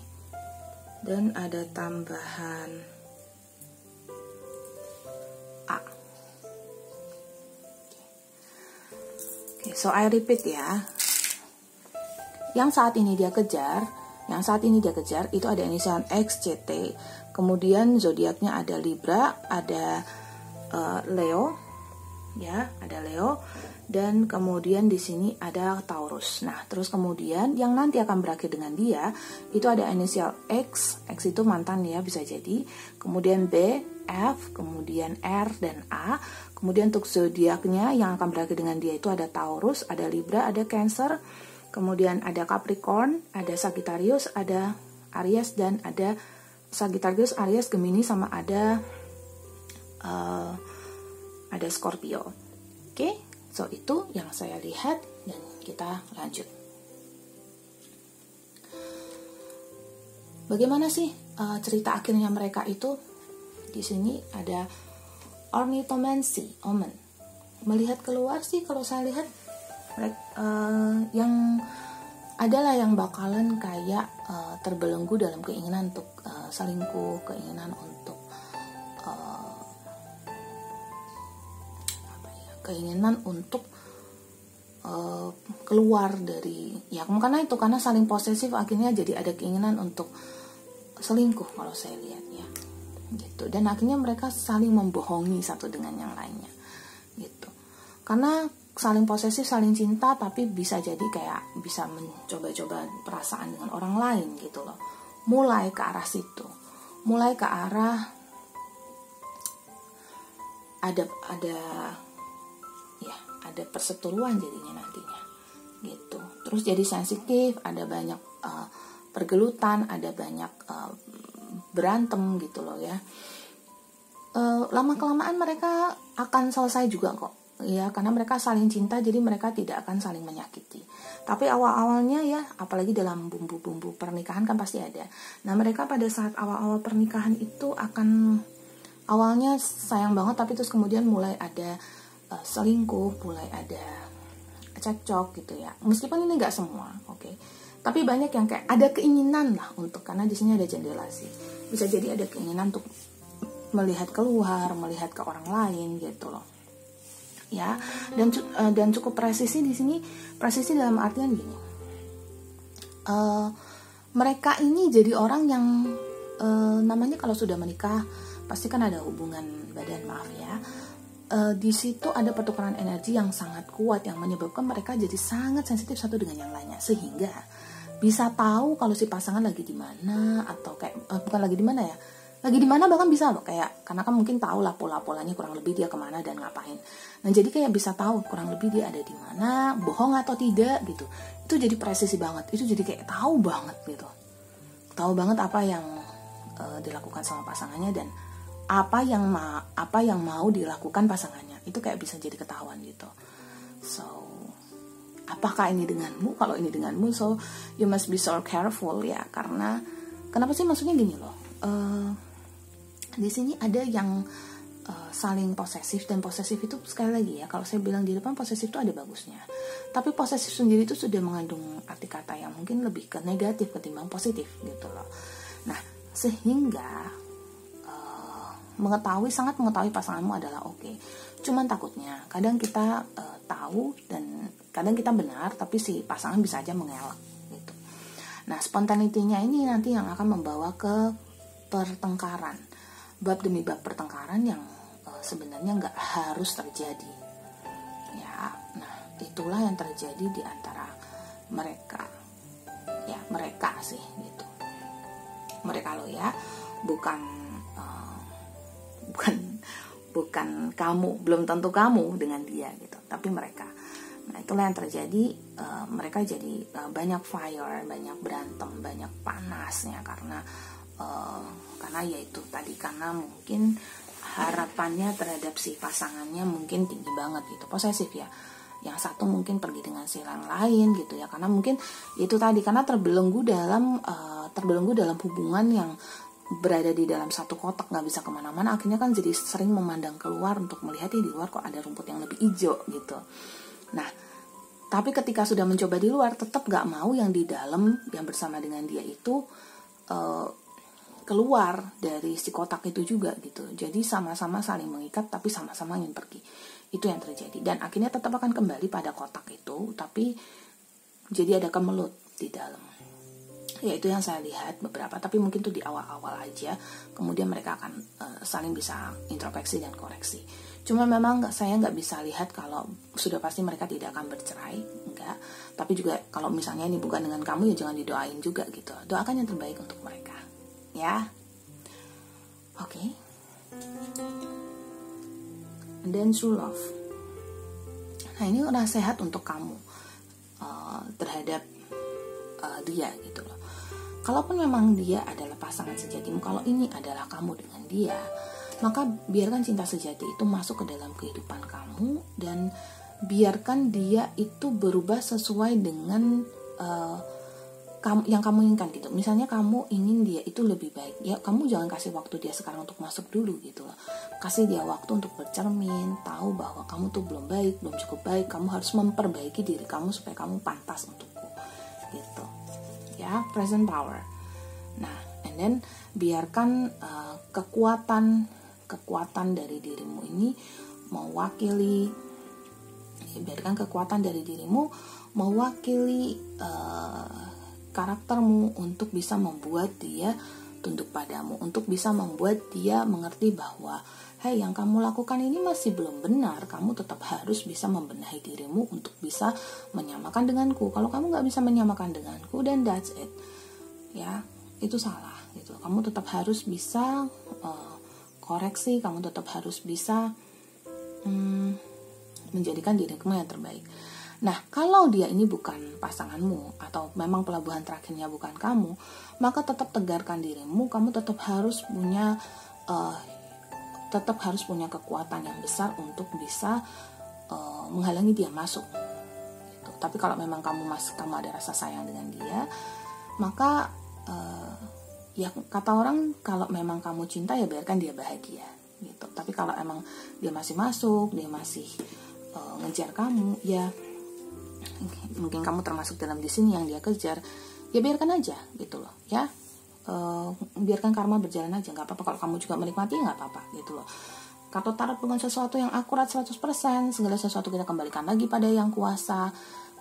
Dan ada tambahan A. Oke, so I repeat ya. Yang saat ini dia kejar itu ada inisial X, C, T. Kemudian zodiaknya ada Libra, ada Leo, ya, ada Leo. Dan kemudian di sini ada Taurus. Nah, terus kemudian yang nanti akan berakhir dengan dia itu ada inisial X. X itu mantan ya, bisa jadi. Kemudian B, F, kemudian R dan A. Kemudian untuk zodiaknya yang akan berakhir dengan dia itu ada Taurus, ada Libra, ada Cancer. Kemudian ada Capricorn, ada Sagittarius, ada Aries, dan ada Sagittarius, Aries, Gemini, sama ada Scorpio. Oke, so itu yang saya lihat dan kita lanjut. Bagaimana sih cerita akhirnya mereka itu? Di sini ada ornithomancy, omen. Melihat keluar sih, kalau saya lihat yang adalah yang bakalan kayak terbelenggu dalam keinginan untuk selingkuh, keinginan untuk keluar dari ya, karena saling posesif, akhirnya jadi ada keinginan untuk selingkuh kalau saya lihat ya gitu. Dan akhirnya mereka saling membohongi satu dengan yang lainnya gitu, karena saling posesif, saling cinta, tapi bisa jadi kayak bisa mencoba-coba perasaan dengan orang lain gitu loh. Mulai ke arah situ, mulai ke arah ada perseteruan jadinya nantinya gitu. Terus jadi sensitif, ada banyak pergelutan, ada banyak berantem gitu loh ya. lama-kelamaan mereka akan selesai juga kok. Ya, karena mereka saling cinta, jadi mereka tidak akan saling menyakiti. Tapi awal-awalnya ya, apalagi dalam bumbu-bumbu pernikahan kan pasti ada. Nah, mereka pada saat awal-awal pernikahan itu akan awalnya sayang banget, tapi terus kemudian mulai ada selingkuh, mulai ada cekcok gitu ya. Meskipun ini nggak semua, oke. Tapi banyak yang kayak ada keinginan lah untuk, karena di sini ada jendela sih. Bisa jadi ada keinginan untuk melihat keluar, melihat ke orang lain gitu loh. Ya, dan cukup presisi di sini. Presisi dalam artian gini, mereka ini jadi orang yang namanya kalau sudah menikah pasti kan ada hubungan badan, maaf ya. Di situ ada pertukaran energi yang sangat kuat yang menyebabkan mereka jadi sangat sensitif satu dengan yang lainnya, sehingga bisa tahu kalau si pasangan lagi di mana, atau kayak bukan lagi di mana ya, lagi di mana bahkan bisa loh, kayak karena kan mungkin tahu lah pola-polanya kurang lebih dia kemana dan ngapain. Nah, jadi kayak bisa tahu kurang lebih dia ada di mana, bohong atau tidak gitu. Itu jadi presisi banget. Itu jadi kayak tahu banget gitu. Tahu banget apa yang dilakukan sama pasangannya dan apa yang mau dilakukan pasangannya. Itu kayak bisa jadi ketahuan gitu. So, apakah ini denganmu? Kalau ini denganmu, so you must be so careful ya, karena kenapa sih, maksudnya gini loh. Di sini ada yang saling posesif, dan posesif itu sekali lagi ya, kalau saya bilang di depan posesif itu ada bagusnya, tapi posesif sendiri itu sudah mengandung arti kata yang mungkin lebih ke negatif ketimbang positif gitu loh. Nah, sehingga sangat mengetahui pasanganmu adalah oke. Cuman takutnya kadang kita tahu dan kadang kita benar, tapi si pasangan bisa aja mengelak gitu. Nah, spontanitinya ini nanti yang akan membawa ke pertengkaran, bab demi bab pertengkaran yang sebenarnya nggak harus terjadi ya. Nah, itulah yang terjadi di antara mereka ya, mereka sih gitu, mereka lo ya, bukan kamu, belum tentu kamu dengan dia gitu, tapi mereka. Nah, itulah yang terjadi. Mereka jadi banyak fire, banyak berantem, banyak panasnya karena ya itu tadi, karena mungkin harapannya terhadap si pasangannya mungkin tinggi banget gitu, posesif ya. Yang satu mungkin pergi dengan si yang lain gitu ya, karena mungkin itu tadi, karena terbelenggu dalam hubungan yang berada di dalam satu kotak, nggak bisa kemana-mana. Akhirnya kan jadi sering memandang keluar untuk melihat di luar kok ada rumput yang lebih hijau gitu. Nah, tapi ketika sudah mencoba di luar, tetap nggak mau yang di dalam yang bersama dengan dia itu keluar dari si kotak itu juga gitu. Jadi sama-sama saling mengikat, tapi sama-sama ingin pergi. Itu yang terjadi. Dan akhirnya tetap akan kembali pada kotak itu, tapi jadi ada kemelut di dalam. Ya, itu yang saya lihat beberapa, tapi mungkin itu di awal-awal aja. Kemudian mereka akan saling bisa introspeksi dan koreksi. Cuma memang saya nggak bisa lihat kalau sudah pasti mereka tidak akan bercerai, enggak. Tapi juga kalau misalnya ini bukan dengan kamu, ya jangan didoain juga gitu. Doakan yang terbaik untuk mereka. Ya, oke. And then true love. Nah, ini nasihat untuk kamu terhadap dia gitu loh. Kalaupun memang dia adalah pasangan sejatimu, kalau ini adalah kamu dengan dia, maka biarkan cinta sejati itu masuk ke dalam kehidupan kamu, dan biarkan dia itu berubah sesuai dengan yang kamu inginkan gitu. Misalnya kamu ingin dia itu lebih baik, ya kamu jangan kasih waktu dia sekarang untuk masuk dulu gitu loh. Kasih dia waktu untuk bercermin, tahu bahwa kamu tuh belum baik, belum cukup baik, kamu harus memperbaiki diri kamu supaya kamu pantas untukku gitu ya. Present power. Nah, and then biarkan kekuatan dari dirimu ini mewakili, biarkan kekuatan dari dirimu mewakili karaktermu untuk bisa membuat dia tunduk padamu, untuk bisa membuat dia mengerti bahwa hey, yang kamu lakukan ini masih belum benar, kamu tetap harus bisa membenahi dirimu untuk bisa menyamakan denganku. Kalau kamu gak bisa menyamakan denganku, then that's it ya, itu salah gitu. Kamu tetap harus bisa koreksi, kamu tetap harus bisa menjadikan dirimu yang terbaik. Nah, kalau dia ini bukan pasanganmu atau memang pelabuhan terakhirnya bukan kamu, maka tetap tegarkan dirimu. Kamu tetap harus punya tetap harus punya kekuatan yang besar untuk bisa menghalangi dia masuk gitu. Tapi kalau memang kamu ada rasa sayang dengan dia, maka ya kata orang, kalau memang kamu cinta ya biarkan dia bahagia gitu. Tapi kalau emang dia masih masuk, dia masih ngejar kamu, ya mungkin kamu termasuk dalam di sini yang dia kejar, ya biarkan aja gitu loh ya. Biarkan karma berjalan aja, nggak apa-apa. Kalau kamu juga menikmati, nggak apa-apa gitu loh. Kartu tarot bukan sesuatu yang akurat 100%, segala sesuatu kita kembalikan lagi pada yang kuasa.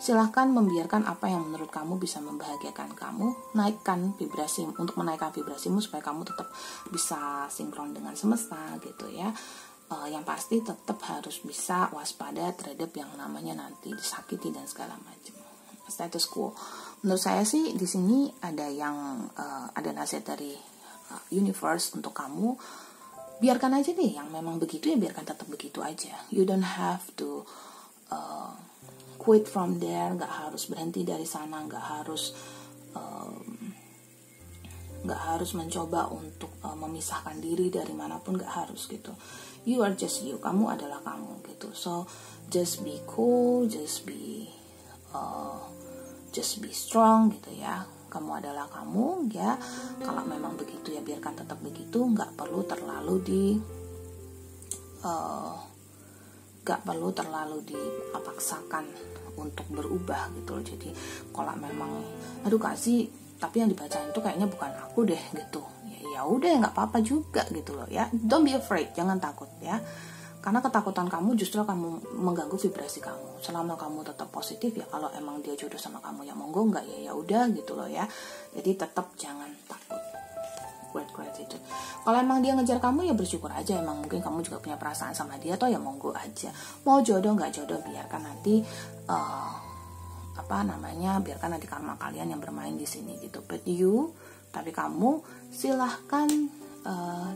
Silahkan membiarkan apa yang menurut kamu bisa membahagiakan kamu, naikkan vibrasi, untuk menaikkan vibrasimu supaya kamu tetap bisa sinkron dengan semesta gitu ya. Yang pasti tetap harus bisa waspada terhadap yang namanya nanti disakiti dan segala macam. Status quo. Menurut saya sih di sini ada yang ada nasihat dari universe untuk kamu. Biarkan aja deh yang memang begitu, ya biarkan tetap begitu aja. You don't have to quit from there, nggak harus berhenti dari sana, nggak harus mencoba untuk memisahkan diri dari manapun, nggak harus gitu. You are just you, kamu adalah kamu gitu. So just be cool, just be strong gitu ya. Kamu adalah kamu ya. Kalau memang begitu ya biarkan tetap begitu, nggak perlu terlalu dipaksakan untuk berubah gitu loh. Jadi kalau memang aduh kasih, tapi yang dibacain itu kayaknya bukan aku deh gitu, ya udah nggak apa-apa juga gitu loh ya. Don't be afraid, jangan takut ya. Karena ketakutan kamu justru kamu mengganggu vibrasi kamu. Selama kamu tetap positif ya, kalau emang dia jodoh sama kamu ya monggo, enggak ya udah gitu loh ya. Jadi tetap jangan takut. Great gratitude. Kalau emang dia ngejar kamu ya bersyukur aja. Emang mungkin kamu juga punya perasaan sama dia, toh ya monggo aja. Mau jodoh nggak jodoh, biarkan nanti biarkan nanti karma kalian yang bermain di sini gitu. Tapi kamu silahkan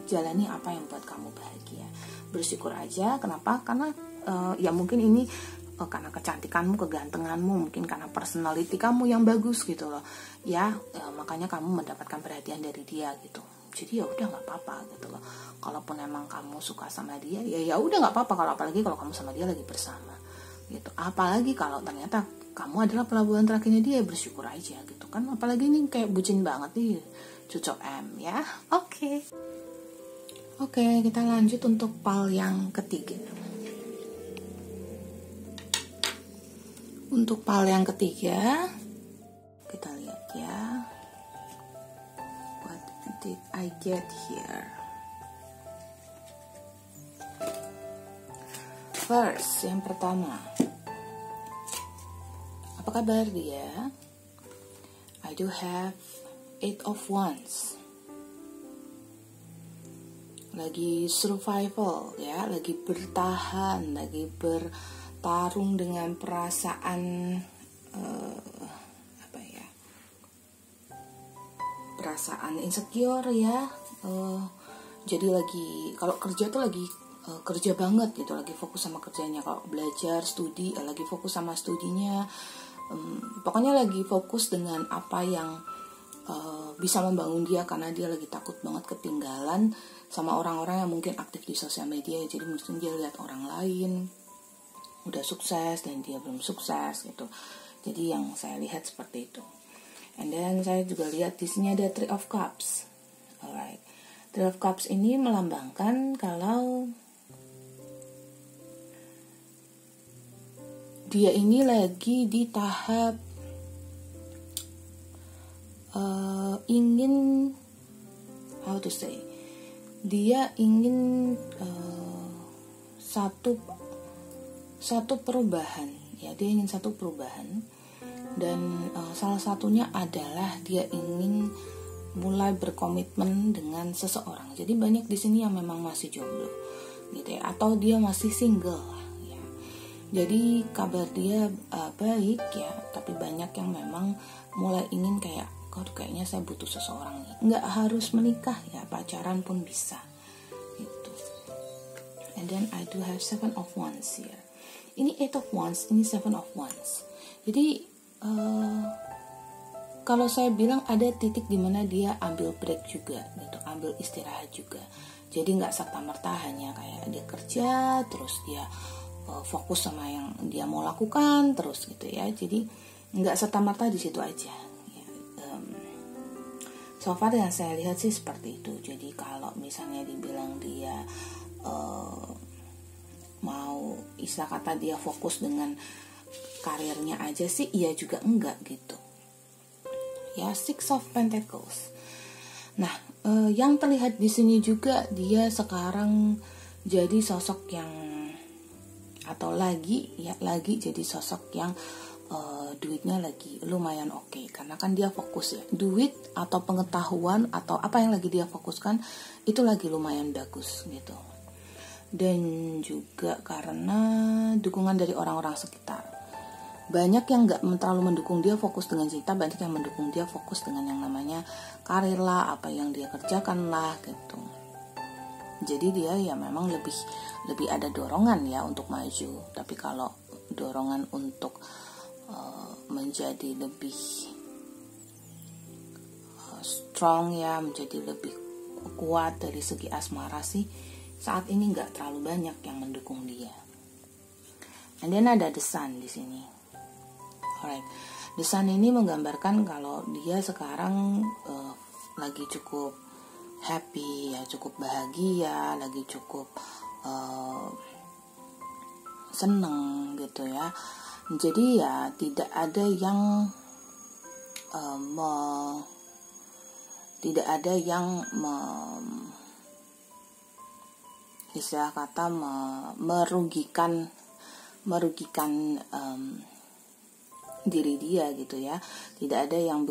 jalani apa yang buat kamu bahagia. Bersyukur aja. Kenapa? Karena ya mungkin ini karena kecantikanmu, kegantenganmu, mungkin karena personality kamu yang bagus gitu loh ya, makanya kamu mendapatkan perhatian dari dia gitu. Jadi ya udah nggak apa-apa gitu loh. Kalaupun emang kamu suka sama dia, ya udah nggak apa-apa. Kalau apalagi kalau kamu sama dia lagi bersama gitu. Apalagi kalau ternyata kamu adalah pelabuhan terakhirnya dia, bersyukur aja gitu kan. Apalagi ini kayak bucin banget nih Cucok M ya. Oke, kita lanjut untuk pal yang ketiga. Untuk pal yang ketiga, kita lihat ya. What did I get here? First, yang pertama. Apa kabar dia? I do have 8 of Wands. Lagi survival ya, lagi bertahan, lagi bertarung dengan perasaan perasaan insecure ya. Jadi lagi kalau kerja tuh lagi kerja banget gitu, lagi fokus sama kerjanya. Kalau belajar studi lagi fokus sama studinya. Pokoknya lagi fokus dengan apa yang bisa membangun dia, karena dia lagi takut banget ketinggalan sama orang-orang yang mungkin aktif di sosial media. Jadi mungkin dia lihat orang lain udah sukses dan dia belum sukses gitu. Jadi yang saya lihat seperti itu. And then saya juga lihat di sini ada Three of Cups. Alright. Three of Cups ini melambangkan kalau dia ini lagi di tahap ingin dia ingin satu perubahan ya, dia ingin satu perubahan. Dan salah satunya adalah dia ingin mulai berkomitmen dengan seseorang. Jadi banyak di sini yang memang masih jomblo gitu ya, atau dia masih single ya. Jadi kabar dia baik ya, tapi banyak yang memang mulai ingin kayak, kayaknya saya butuh seseorang nih. Nggak harus menikah ya, pacaran pun bisa gitu. And then I do have 7 of Wands here. Ini 8 of Wands, ini 7 of Wands. Jadi kalau saya bilang ada titik dimana dia ambil break juga gitu, ambil istirahat juga. Jadi nggak serta-merta hanya kayak dia kerja terus dia fokus sama yang dia mau lakukan terus gitu ya. Jadi nggak serta-merta di situ aja. Ya, so far yang saya lihat sih seperti itu. Jadi kalau misalnya dibilang dia mau istilah kata dia fokus dengan karirnya aja sih, iya juga enggak gitu. Ya, Six of Pentacles. Nah, yang terlihat di sini juga dia sekarang jadi sosok yang lagi jadi sosok yang duitnya lagi lumayan oke. Karena kan dia fokus ya, duit atau pengetahuan atau apa yang lagi dia fokuskan itu lagi lumayan bagus gitu. Dan juga karena dukungan dari orang-orang sekitar. Banyak yang gak terlalu mendukung dia fokus dengan cinta, banyak yang mendukung dia fokus dengan yang namanya karir lah, apa yang dia kerjakan lah gitu. Jadi dia ya memang lebih ada dorongan ya untuk maju. Tapi kalau dorongan untuk menjadi lebih strong ya, menjadi lebih kuat dari segi asmara sih, saat ini nggak terlalu banyak yang mendukung dia. And then ada The Sun di sini. Alright, The Sun ini menggambarkan kalau dia sekarang lagi cukup happy ya, cukup bahagia, lagi cukup seneng gitu ya. Jadi ya tidak ada yang istilah kata merugikan diri dia gitu ya. Tidak ada yang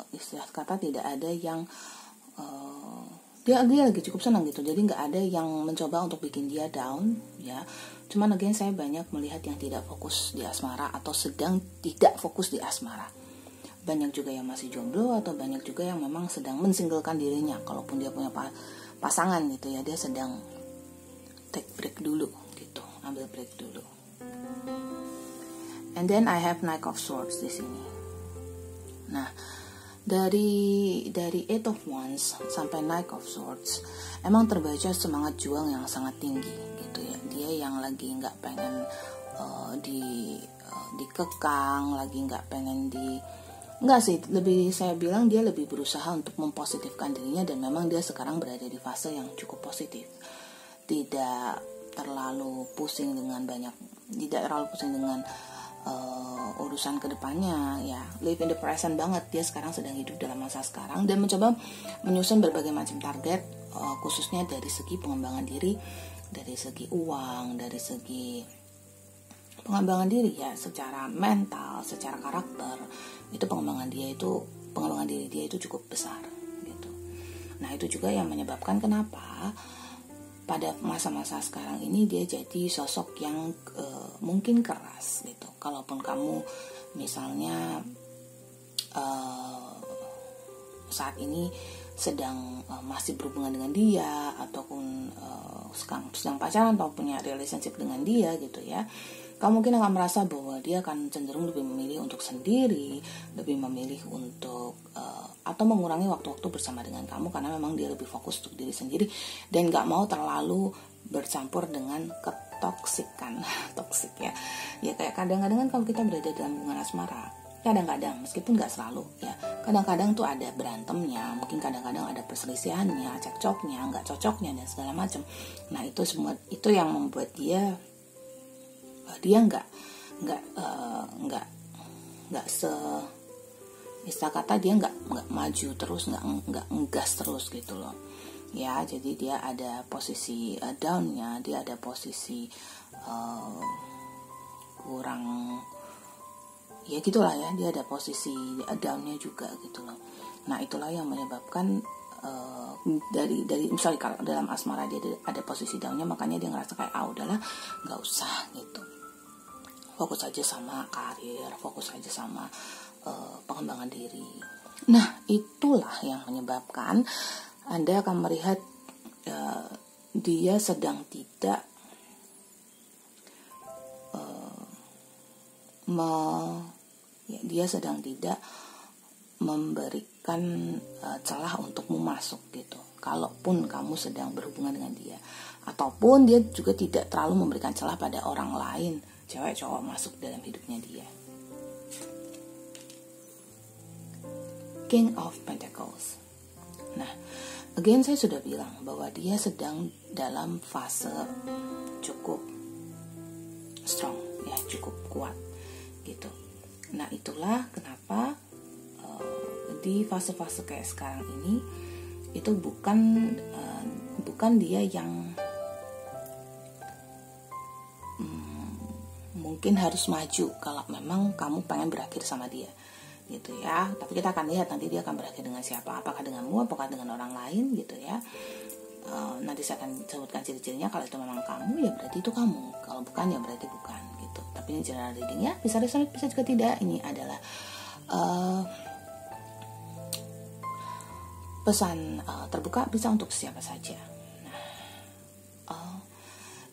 istilah kata tidak ada yang dia lagi cukup senang gitu. Jadi nggak ada yang mencoba untuk bikin dia down ya. Cuman again saya banyak melihat yang tidak fokus di asmara atau sedang tidak fokus di asmara. Banyak juga yang masih jomblo atau banyak juga yang memang sedang mensinglekan dirinya. Kalaupun dia punya pasangan gitu ya, dia sedang take break dulu gitu, ambil break dulu. And then I have Knight of Swords di sini. Nah, dari Eight of Wands sampai Knight of Swords emang terbaca semangat juang yang sangat tinggi gitu ya. Dia yang lagi nggak pengen dikekang, lagi nggak pengen enggak sih, lebih saya bilang dia lebih berusaha untuk mempositifkan dirinya, dan memang dia sekarang berada di fase yang cukup positif. Tidak terlalu pusing dengan urusan kedepannya ya, live in the present banget. Dia sekarang sedang hidup dalam masa sekarang dan mencoba menyusun berbagai macam target, khususnya dari segi pengembangan diri, dari segi uang, dari segi pengembangan diri ya, secara mental, secara karakter. Itu pengembangan diri dia itu cukup besar gitu. Nah, itu juga yang menyebabkan kenapa pada masa-masa sekarang ini dia jadi sosok yang mungkin keras gitu. Kalaupun kamu misalnya saat ini sedang masih berhubungan dengan dia, ataupun sedang pacaran atau punya relationship dengan dia gitu ya, kamu mungkin akan merasa bahwa dia akan cenderung lebih memilih untuk sendiri, lebih memilih untuk atau mengurangi waktu-waktu bersama dengan kamu, karena memang dia lebih fokus untuk diri sendiri dan gak mau terlalu bercampur dengan ketoksikan. Toksik ya. Ya kayak kadang-kadang kan kalau kita berada dalam hubungan asmara, kadang-kadang meskipun gak selalu ya, kadang-kadang tuh ada berantemnya, mungkin kadang-kadang ada perselisihannya, cekcoknya, gak cocoknya dan segala macam. Nah, itu semua itu yang membuat dia nggak istilah kata dia nggak maju terus, nggak ngegas terus gitu loh ya. Jadi dia ada posisi downnya, dia ada posisi kurang ya gitulah ya, dia ada posisi downnya juga gitu loh. Nah, itulah yang menyebabkan dari misalnya kalau dalam asmara dia ada posisi downnya, makanya dia ngerasa kayak udahlah nggak usah gitu, fokus aja sama karir, fokus aja sama pengembangan diri. Nah, itulah yang menyebabkan Anda akan melihat dia sedang tidak memberikan celah untukmu masuk gitu. kalaupun kamu sedang berhubungan dengan dia. Ataupun dia juga tidak terlalu memberikan celah pada orang lain, cewek cowok masuk dalam hidupnya dia. King of Pentacles. Nah, again saya sudah bilang bahwa dia sedang dalam fase cukup strong, ya, cukup kuat gitu. Nah, itulah kenapa di fase-fase kayak sekarang ini itu bukan dia yang mungkin harus maju kalau memang kamu pengen berakhir sama dia gitu ya. Tapi kita akan lihat nanti dia akan berakhir dengan siapa, apakah denganmu, apakah dengan orang lain gitu ya. Nanti saya akan sebutkan ciri-cirinya. Kalau itu memang kamu, ya berarti itu kamu. Kalau bukan, ya berarti bukan gitu. Tapi ini general reading ya, bisa resonate, bisa juga tidak. Ini adalah pesan terbuka, bisa untuk siapa saja. Nah,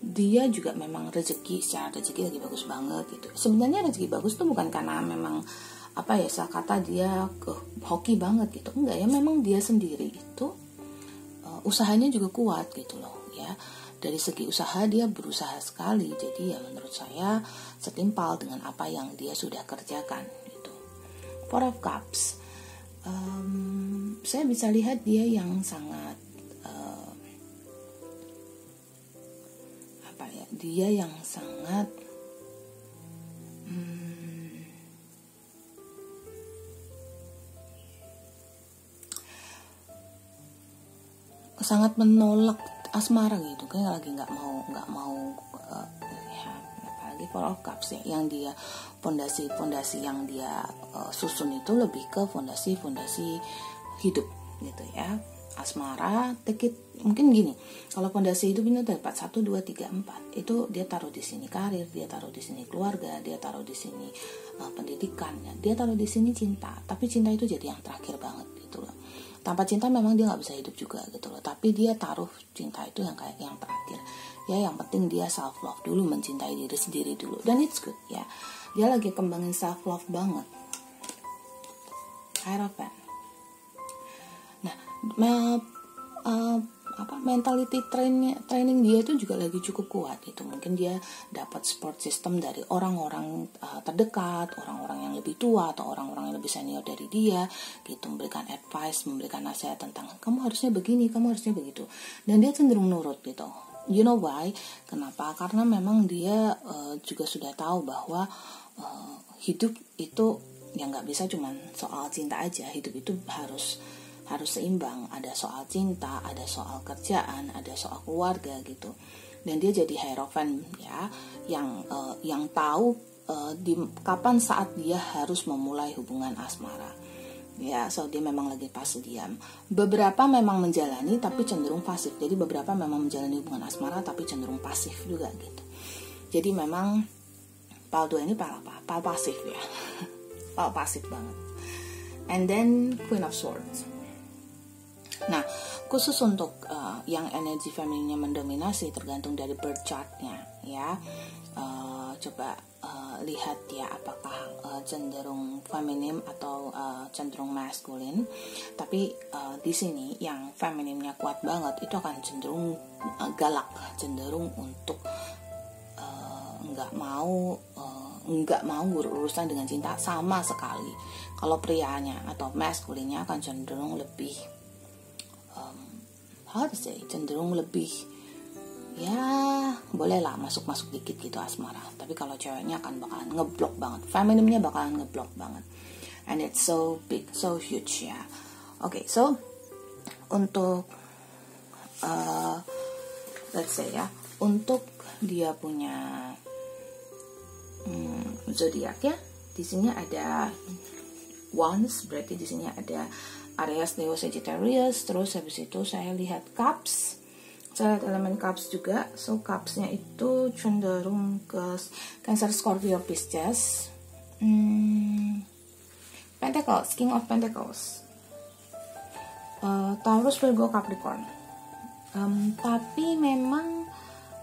dia juga memang secara rezeki lagi bagus banget gitu. Sebenarnya rezeki bagus tuh bukan karena memang saya kata dia hoki banget gitu, enggak ya, memang dia sendiri itu usahanya juga kuat gitu loh ya. Dari segi usaha dia berusaha sekali, jadi ya menurut saya setimpal dengan apa yang dia sudah kerjakan gitu. Four of Cups, saya bisa lihat dia yang sangat dia yang sangat sangat menolak asmara gitu, kayak lagi nggak mau ya, apalagi Four of Cups ya, yang dia fondasi yang dia susun itu lebih ke fondasi hidup gitu ya. Asmara, mungkin gini, kalau fondasi hidup ini dapat 1, 2, 3, 4, itu dia taruh di sini karir, dia taruh di sini keluarga, dia taruh di sini pendidikannya, dia taruh di sini cinta. Tapi cinta itu jadi yang terakhir banget gitu loh. Tanpa cinta memang dia nggak bisa hidup juga gitu loh. Tapi dia taruh cinta itu yang kayak yang terakhir. Ya, yang penting dia self love dulu, mencintai diri sendiri dulu. Dan it's good ya. Dia lagi kembangin self love banget. Hierophant. Nah, mentality training dia itu juga lagi cukup kuat gitu. Mungkin dia dapat support system dari orang-orang terdekat, orang-orang yang lebih tua atau orang-orang yang lebih senior dari dia gitu, memberikan advice, memberikan nasihat tentang kamu harusnya begini, kamu harusnya begitu, dan dia cenderung nurut gitu. You know why? Kenapa? Karena memang dia juga sudah tahu bahwa hidup itu yang nggak bisa cuma soal cinta aja. Hidup itu harus seimbang, ada soal cinta, ada soal kerjaan, ada soal keluarga gitu. Dan dia jadi hierophant ya, yang tahu di kapan saat dia harus memulai hubungan asmara. Ya, so dia memang lagi fase diam. Beberapa memang menjalani tapi cenderung pasif. Jadi beberapa memang menjalani hubungan asmara tapi cenderung pasif juga gitu. Jadi memang pal 2 ini pal pasif ya. Pal pasif banget. And then Queen of Swords. Nah, khusus untuk yang energi femininnya mendominasi tergantung dari birth chartnya ya. Coba lihat ya, apakah cenderung feminim atau cenderung maskulin. Tapi di sini yang femininnya kuat banget itu akan cenderung galak, cenderung untuk nggak mau berurusan dengan cinta sama sekali. Kalau prianya atau maskulinnya akan cenderung lebih cenderung lebih ya bolehlah masuk dikit gitu asmara. Tapi kalau ceweknya akan bakalan ngeblok banget, femininnya bakalan ngeblok banget, and it's so big, so huge ya. Okay, so untuk let's say ya, untuk dia punya zodiak ya, di sini ada Wands, berarti di sini ada Aries, Leo, Sagittarius. Terus habis itu saya lihat Cups, saya lihat elemen Cups juga. So Cupsnya itu cenderung ke Cancer, Scorpio, Pisces, Pentacles, King of Pentacles, Taurus, Virgo, Capricorn. Tapi memang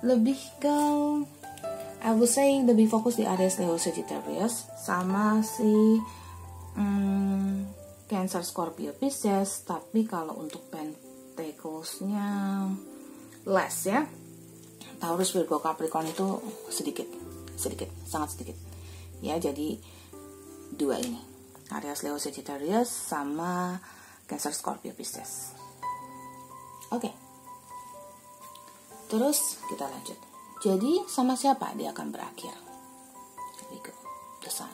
lebih ke I would say lebih fokus di Aries, Leo, Sagittarius sama si Cancer, Scorpio, Pisces. Tapi kalau untuk Pentacles levelsnya less ya. Taurus, Virgo, Capricorn itu sedikit, sangat sedikit. Ya, jadi 2 ini. Aries, Leo, Sagittarius sama Cancer, Scorpio, Pisces. Oke. Terus kita lanjut. Jadi sama siapa dia akan berakhir? Virgo, The Sun.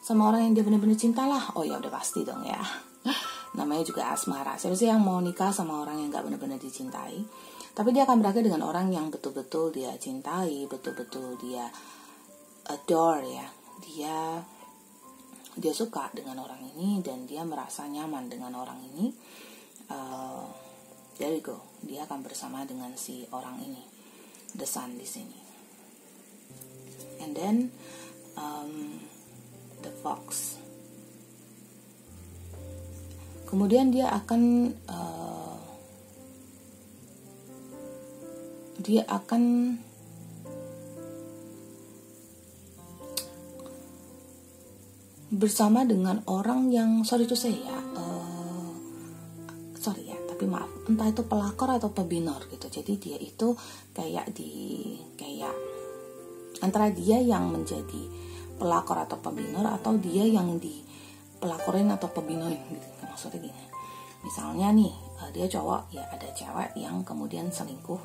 Sama orang yang dia benar-benar cinta lah. Oh ya udah pasti dong ya. Namanya juga asmara. Siapa sih yang mau nikah sama orang yang gak benar-benar dicintai? Tapi dia akan berakhir dengan orang yang betul-betul dia cintai, betul-betul dia adore ya. Dia suka dengan orang ini dan dia merasa nyaman dengan orang ini. There you go. Dia akan bersama dengan si orang ini, The Sun di sini. And then the Fox. Kemudian dia akan bersama dengan orang yang tapi maaf, entah itu pelakor atau pebinor gitu. Jadi dia itu kayak antara dia yang menjadi pelakor atau pebinor atau dia yang dipelakorin atau pebinorin gitu. Maksudnya gini. Misalnya nih, dia cowok, ya ada cewek yang kemudian selingkuh,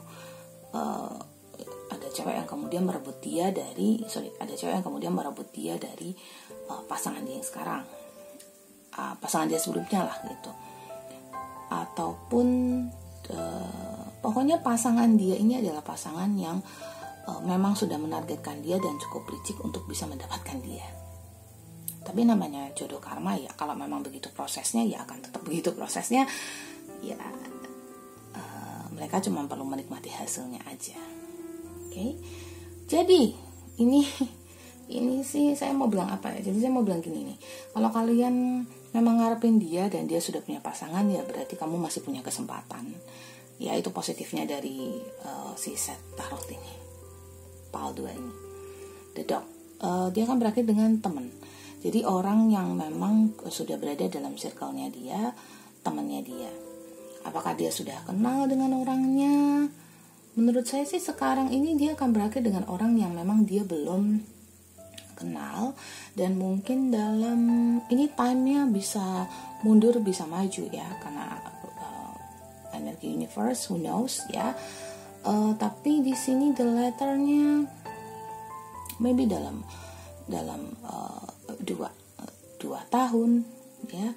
ada cewek yang kemudian merebut dia dari pasangan dia yang sekarang, pasangan dia sebelumnya lah gitu. Ataupun pokoknya pasangan dia ini adalah pasangan yang memang sudah menargetkan dia dan cukup licik untuk bisa mendapatkan dia. Tapi namanya jodoh karma ya, kalau memang begitu prosesnya ya akan tetap begitu prosesnya ya. Mereka cuma perlu menikmati hasilnya aja. Oke. Jadi ini sih saya mau bilang apa ya? Jadi saya mau bilang gini nih. Kalau kalian memang ngarepin dia dan dia sudah punya pasangan, ya berarti kamu masih punya kesempatan. Ya itu positifnya dari si set tarot ini. Pal 2 ini. The Dog. Dia akan berakhir dengan teman. Jadi orang yang memang sudah berada dalam circle-nya dia, temannya dia. Apakah dia sudah kenal dengan orangnya? Menurut saya sih sekarang ini dia akan berakhir dengan orang yang memang dia belum kenal. Dan mungkin dalam ini time-nya bisa mundur, bisa maju ya. Karena energi universe, who knows ya. Tapi di sini the letter-nya maybe dalam 2 tahun ya,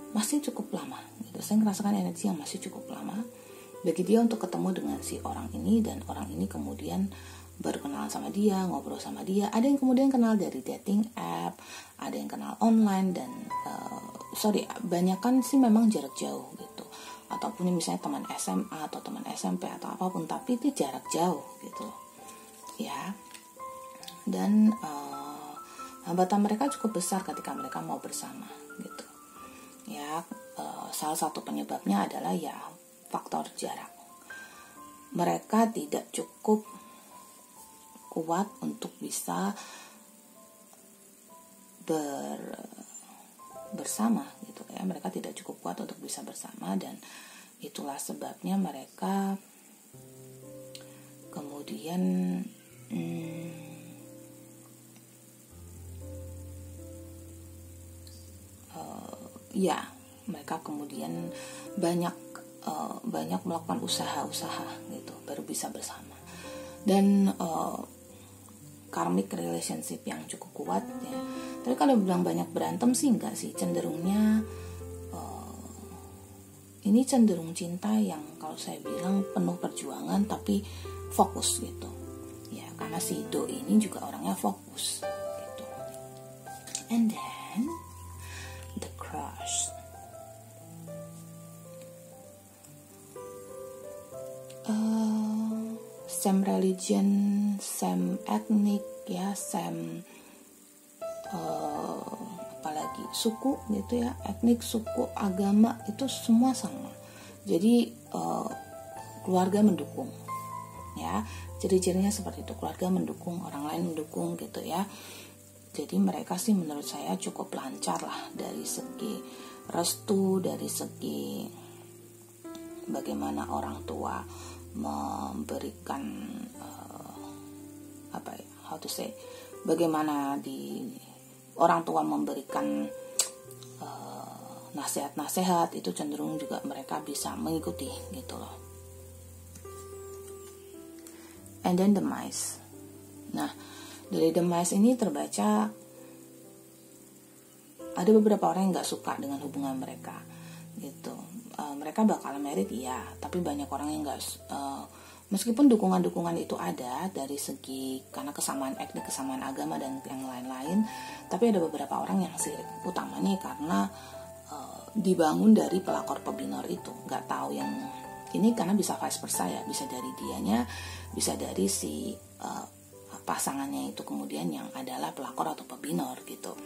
masih cukup lama gitu. Saya merasakan energi yang masih cukup lama bagi dia untuk ketemu dengan si orang ini, dan orang ini kemudian baru kenal sama dia, ngobrol sama dia. Ada yang kemudian kenal dari dating app, ada yang kenal online, dan banyakan sih memang jarak jauh gitu. Ataupun misalnya teman SMA atau teman SMP atau apapun, tapi itu jarak jauh gitu ya. Dan hambatan mereka cukup besar ketika mereka mau bersama gitu ya. Salah satu penyebabnya adalah ya faktor jarak. Mereka tidak cukup kuat untuk bisa bersama gitu ya. Mereka tidak cukup kuat untuk bisa bersama, dan itulah sebabnya mereka kemudian mereka kemudian banyak melakukan usaha-usaha gitu baru bisa bersama. Dan karmic relationship yang cukup kuat ya. Tapi kalau bilang banyak berantem sih enggak sih, cenderungnya ini cenderung cinta yang kalau saya bilang penuh perjuangan tapi fokus gitu ya, karena si Do ini juga orangnya fokus gitu. And then the Crush. Same religion, same ethnic ya, same apalagi suku gitu ya, etnik, suku, agama itu semua sama. Jadi keluarga mendukung ya, ciri-cirinya seperti itu, keluarga mendukung, orang lain mendukung gitu ya. Jadi mereka sih menurut saya cukup lancar lah dari segi restu, dari segi bagaimana orang tua memberikan bagaimana orang tua memberikan nasihat-nasihat, itu cenderung juga mereka bisa mengikuti gitu loh. And then the mice. Nah, dari the mice ini terbaca ada beberapa orang yang nggak suka dengan hubungan mereka gitu. Mereka bakal married ya, tapi banyak orang yang nggak, meskipun dukungan-dukungan itu ada dari segi karena kesamaan etnik, kesamaan agama dan yang lain-lain, tapi ada beberapa orang yang sirik, utamanya karena dibangun dari pelakor pebinor itu. Nggak tahu yang ini karena bisa vice versa ya, bisa dari dianya, bisa dari si pasangannya itu kemudian yang adalah pelakor atau pebinor gitu.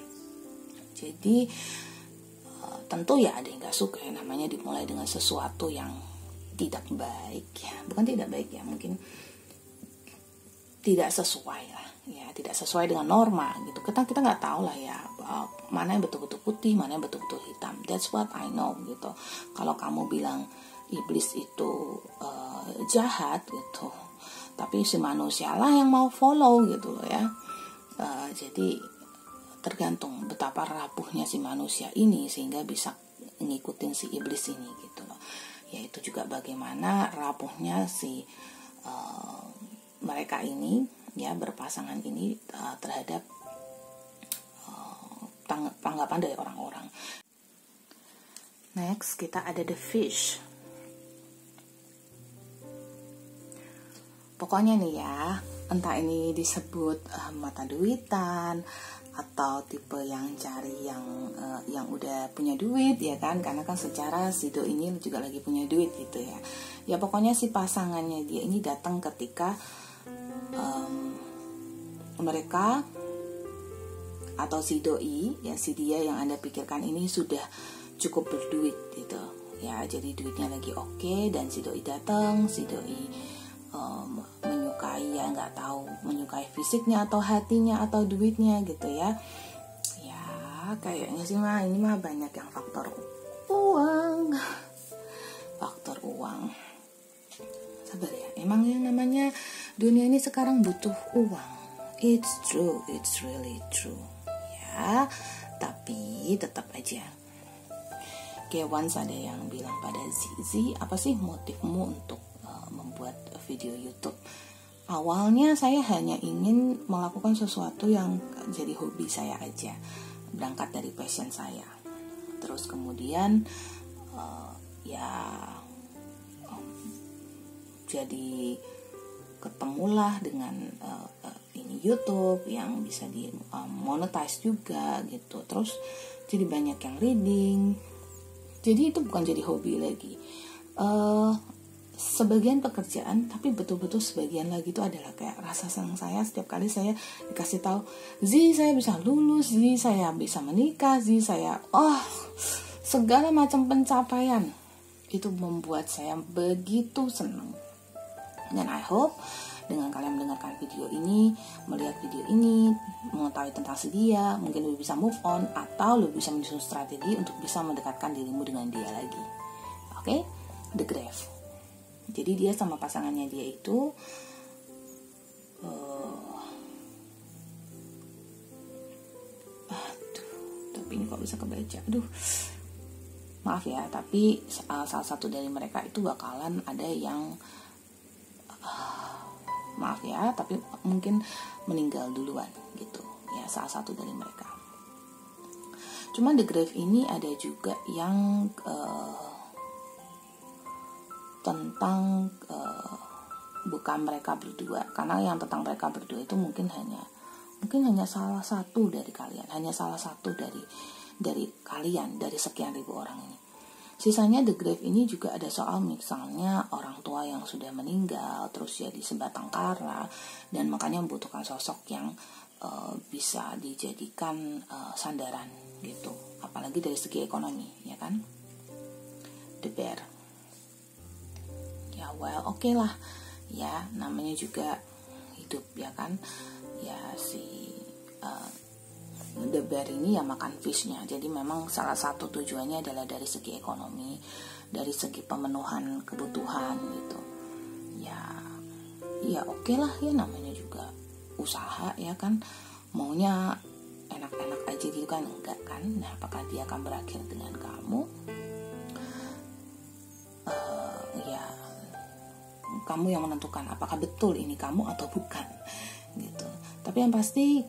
Jadi tentu ya ada yang nggak suka ya, namanya dimulai dengan sesuatu yang tidak baik ya, bukan tidak baik ya, mungkin tidak sesuai lah ya, tidak sesuai dengan norma gitu. Kita nggak tahu lah ya mana yang betul-betul putih, mana yang betul-betul hitam. That's what I know gitu. Kalau kamu bilang iblis itu jahat gitu, tapi si manusia lah yang mau follow gitu loh ya. Jadi tergantung betapa rapuhnya si manusia ini sehingga bisa ngikutin si iblis ini gitu loh. Yaitu juga bagaimana rapuhnya si mereka ini ya, berpasangan ini terhadap tanggapan dari orang-orang. Next kita ada the fish. Pokoknya nih ya, entah ini disebut mata duitan atau tipe yang cari yang udah punya duit ya kan, karena kan secara si do ini juga lagi punya duit gitu ya. Ya pokoknya si pasangannya dia ini datang ketika mereka atau si doi ya, si dia yang Anda pikirkan ini sudah cukup berduit gitu ya, jadi duitnya lagi oke, dan si doi datang, si doi menyukai ya, nggak tahu menyukai fisiknya atau hatinya atau duitnya gitu ya. Ya kayaknya sih ini mah banyak yang faktor uang. Sabar ya, emang yang namanya dunia ini sekarang butuh uang. It's true, it's really true ya, tapi tetap aja kayak once ada yang bilang pada Zizi, apa sih motifmu untuk membuat video YouTube? Awalnya saya hanya ingin melakukan sesuatu yang jadi hobi saya aja, berangkat dari passion saya. Terus kemudian jadi ketemulah dengan ini YouTube yang bisa di monetize juga gitu. Terus jadi banyak yang reading. Jadi itu bukan jadi hobi lagi. Sebagian pekerjaan, tapi betul-betul sebagian lagi itu adalah kayak rasa senang saya setiap kali saya dikasih tahu, Zi saya bisa lulus, Zi saya bisa menikah, Zi saya segala macam pencapaian. Itu membuat saya begitu senang. Dan I hope dengan kalian mendengarkan video ini, melihat video ini, mengetahui tentang si dia, mungkin lebih bisa move on atau lebih bisa menyusun strategi untuk bisa mendekatkan dirimu dengan dia lagi. Oke? The Grave. Jadi dia sama pasangannya dia itu tapi ini kok bisa kebaca, maaf ya, tapi salah satu dari mereka itu bakalan ada yang maaf ya, tapi mungkin meninggal duluan gitu ya, salah satu dari mereka. Cuman The Grave ini ada juga yang tentang bukan mereka berdua, karena yang tentang mereka berdua itu mungkin hanya salah satu dari kalian, hanya salah satu dari kalian, dari sekian ribu orang ini. Sisanya The Grave ini juga ada soal misalnya orang tua yang sudah meninggal terus jadi sebatang kara, dan makanya membutuhkan sosok yang bisa dijadikan sandaran gitu, apalagi dari segi ekonomi ya kan. The Bear. Ya oke lah ya, namanya juga hidup ya kan ya. Si The Bear ini ya makan fishnya, jadi memang salah satu tujuannya adalah dari segi ekonomi, dari segi pemenuhan kebutuhan gitu. Ya oke lah ya, namanya juga usaha ya kan, maunya enak-enak aja gitu kan, enggak kan. Nah, apakah dia akan berakhir dengan kamu? Ya kamu yang menentukan apakah betul ini kamu atau bukan gitu. Tapi yang pasti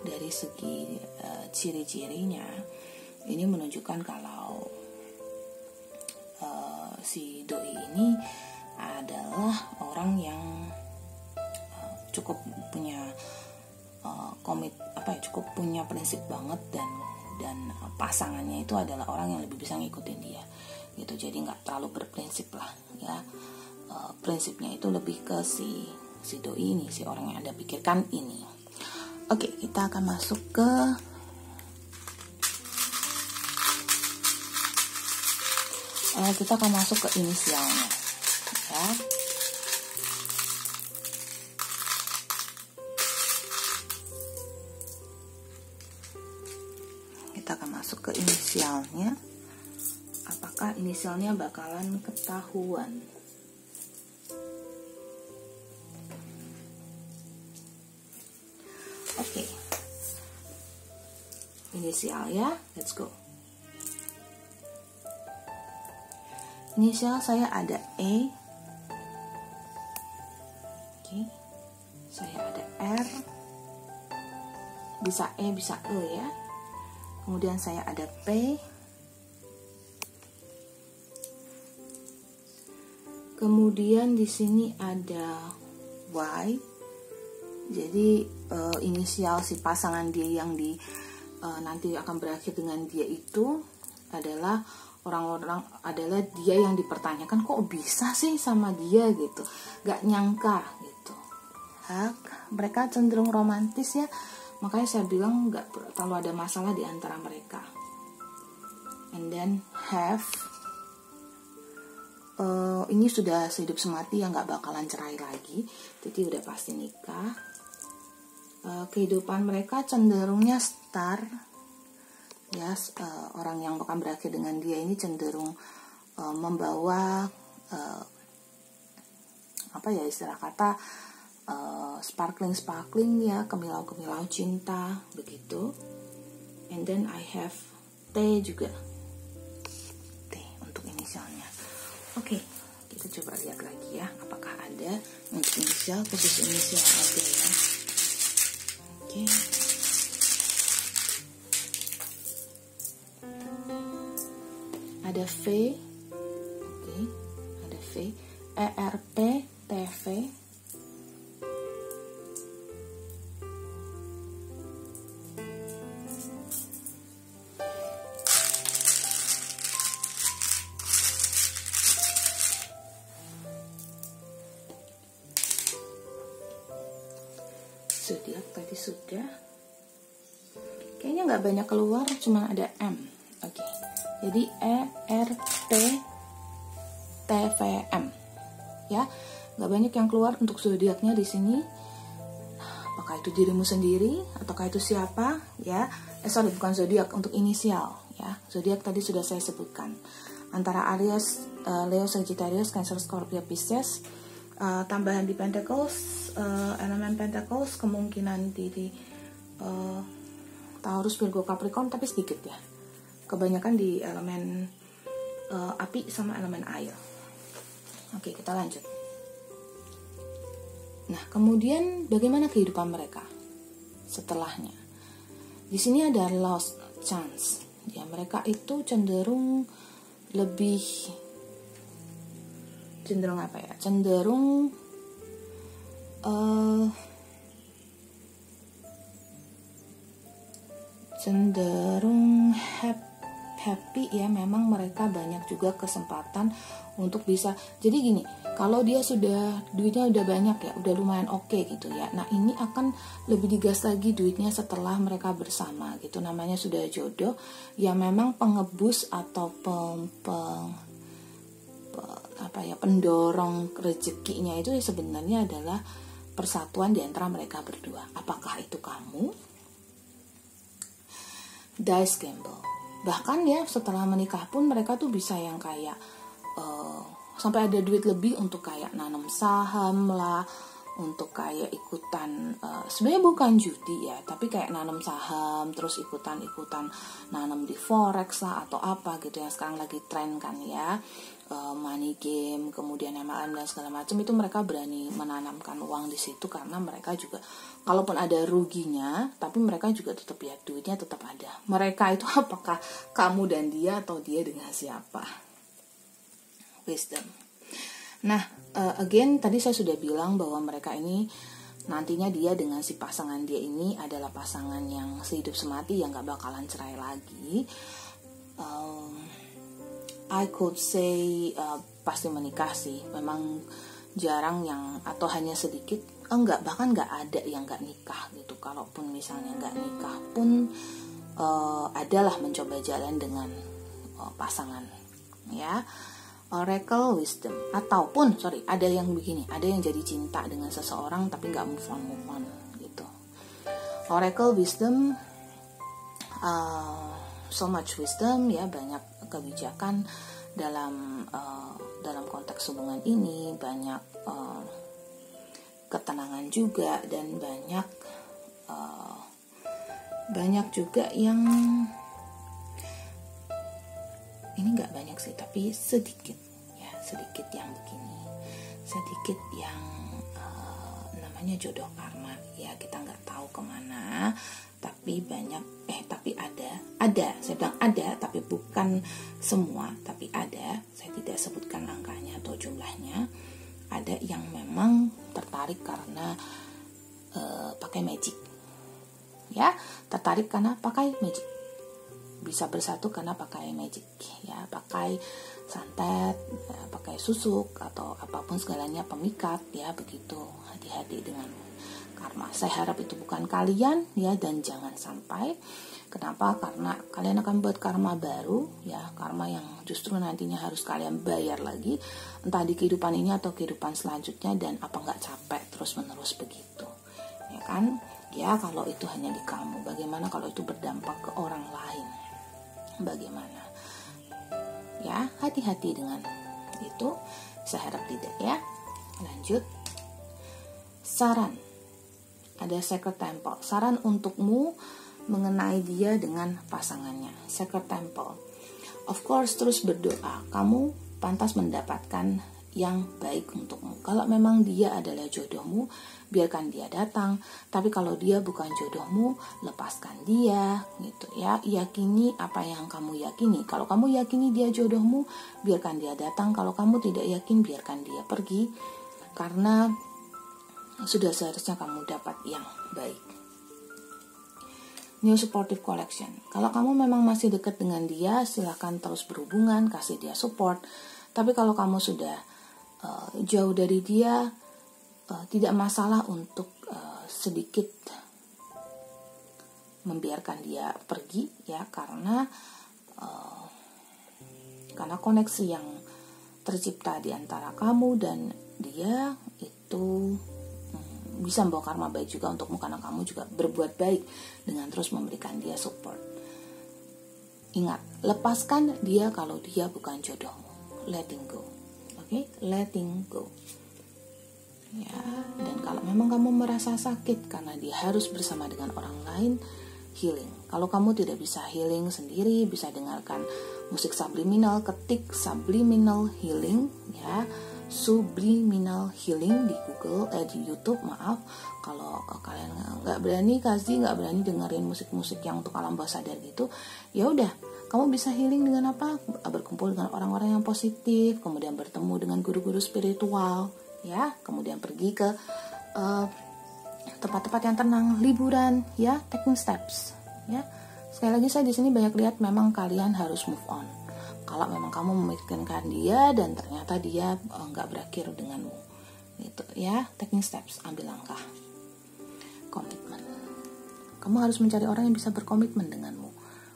dari segi ciri-cirinya ini menunjukkan kalau si doi ini adalah orang yang cukup punya cukup punya prinsip banget, dan pasangannya itu adalah orang yang lebih bisa ngikutin dia gitu. Jadi nggak terlalu berprinsip lah ya. Prinsipnya itu lebih ke si doi ini, si orang yang Anda pikirkan ini. Oke, kita akan masuk ke inisialnya ya. Kita akan masuk ke inisialnya. Apakah inisialnya bakalan ketahuan? Oke. Inisial ya, let's go. Inisial saya ada E. Oke. Saya ada R. Bisa E, bisa E ya. Kemudian saya ada P. Kemudian di sini ada Y. Jadi inisial si pasangan dia yang nanti akan berakhir dengan dia itu adalah adalah dia yang dipertanyakan, kok bisa sih sama dia gitu, gak nyangka gitu. Mereka cenderung romantis ya, makanya saya bilang gak terlalu ada masalah di antara mereka. And then have, ini sudah sehidup semati yang gak bakalan cerai lagi, jadi udah pasti nikah. Kehidupan mereka cenderungnya star ya. Orang yang akan berakhir dengan dia ini cenderung membawa istilah kata sparkling ya, kemilau-kemilau cinta begitu. And then I have T juga, T untuk inisialnya. Oke, kita coba lihat lagi ya, apakah ada untuk inisial, khusus inisial ada ya. Oke. Ada V, oke, ada V, ERP, TV, zodiak tadi sudah, kayaknya nggak banyak keluar, cuma ada M, oke. Jadi ERT TVM ya, nggak banyak yang keluar untuk zodiaknya di sini. Apakah itu dirimu sendiri ataukah itu siapa ya? Bukan zodiak, untuk inisial ya. Zodiak tadi sudah saya sebutkan, antara Aries, Leo, Sagittarius, Cancer, Scorpio, Pisces. Tambahan di Pentacles, elemen Pentacles kemungkinan di Taurus, Virgo, Capricorn, tapi sedikit ya. Kebanyakan di elemen api sama elemen air. Oke, kita lanjut. Nah, kemudian bagaimana kehidupan mereka setelahnya? Di sini ada lost chance. Ya, mereka itu cenderung apa ya? Cenderung happy ya. Memang mereka banyak juga kesempatan untuk bisa, jadi gini, kalau dia duitnya udah banyak ya, udah lumayan oke gitu ya, nah ini akan lebih digas lagi duitnya setelah mereka bersama gitu. Namanya sudah jodoh ya, memang pengebus atau pendorong rezekinya itu ya sebenarnya adalah persatuan di antara mereka berdua. Apakah itu kamu? Dice Gamble. Bahkan ya setelah menikah pun mereka tuh bisa yang kayak sampai ada duit lebih untuk kayak nanam saham lah, untuk kayak ikutan sebenarnya bukan judi ya, tapi kayak nanam saham, terus ikutan nanam di forex lah atau apa gitu yang sekarang lagi tren kan ya, money game, kemudian MLM dan segala macam. Itu mereka berani menanamkan uang di situ karena mereka juga kalaupun ada ruginya, tapi mereka juga tetap ya duitnya tetap ada. Mereka itu apakah kamu dan dia atau dia dengan siapa? Wisdom. Nah, again tadi saya sudah bilang bahwa mereka ini nantinya dia dengan si pasangan dia ini adalah pasangan yang sehidup semati, yang gak bakalan cerai lagi. I could say pasti menikah sih. Memang jarang yang atau hanya sedikit, bahkan gak ada yang gak nikah gitu. Kalaupun misalnya gak nikah pun adalah mencoba jalan dengan pasangan ya. Oracle wisdom, ataupun ada yang begini, ada yang jadi cinta dengan seseorang tapi nggak move on gitu. Oracle wisdom, so much wisdom ya, banyak kebijakan dalam konteks hubungan ini, banyak ketenangan juga, dan banyak juga yang ini nggak banyak sih, tapi sedikit yang begini, sedikit yang namanya jodoh karma ya. Kita nggak tahu kemana, tapi banyak tapi ada saya bilang ada, tapi bukan semua, tapi ada. Saya tidak sebutkan angkanya atau jumlahnya. Ada yang memang tertarik karena pakai magic ya, tertarik karena pakai magic, bisa bersatu karena pakai magic ya, pakai santet ya, pakai susuk atau apapun segalanya, pemikat ya, begitu. Hati-hati dengan karma. Saya harap itu bukan kalian ya, dan jangan sampai. Kenapa? Karena kalian akan buat karma baru ya, karma yang justru nantinya harus kalian bayar lagi, entah di kehidupan ini atau kehidupan selanjutnya. Dan apa nggak capek terus menerus begitu ya kan ya? Kalau itu hanya di kamu, bagaimana kalau itu berdampak ke orang lain? Bagaimana ya? Hati-hati dengan itu. Saya harap tidak ya. Lanjut, saran, ada Sacred Temple, saran untukmu mengenai dia dengan pasangannya. Sacred Temple, of course terus berdoa, kamu pantas mendapatkan yang baik untukmu. Kalau memang dia adalah jodohmu, biarkan dia datang. Tapi kalau dia bukan jodohmu, lepaskan dia gitu ya. Yakini apa yang kamu yakini. Kalau kamu yakini dia jodohmu, biarkan dia datang. Kalau kamu tidak yakin, biarkan dia pergi, karena sudah seharusnya kamu dapat yang baik. New Supportive Collection, kalau kamu memang masih dekat dengan dia, silahkan terus berhubungan, kasih dia support. Tapi kalau kamu sudah jauh dari dia, tidak masalah untuk sedikit membiarkan dia pergi ya, karena koneksi yang tercipta di antara kamu dan dia itu bisa membawa karma baik juga untukmu, karena kamu juga berbuat baik dengan terus memberikan dia support. Ingat, lepaskan dia kalau dia bukan jodohmu. Letting go. Oke, letting go. Ya, dan kalau memang kamu merasa sakit karena dia harus bersama dengan orang lain, healing. Kalau kamu tidak bisa healing sendiri, bisa dengarkan musik subliminal, ketik subliminal healing ya, subliminal healing di Google, di YouTube, maaf. Kalau kalian nggak berani dengerin musik-musik yang untuk alam bawah sadar gitu, ya udah, kamu bisa healing dengan apa? Berkumpul dengan orang-orang yang positif, kemudian bertemu dengan guru-guru spiritual, ya, kemudian pergi ke tempat-tempat yang tenang, liburan, ya, taking steps, ya. Sekali lagi saya di sini banyak lihat memang kalian harus move on. Kalau memang kamu memikirkan dia dan ternyata dia nggak berakhir denganmu, gitu, ya, taking steps, ambil langkah, komitmen. Kamu harus mencari orang yang bisa berkomitmen denganmu.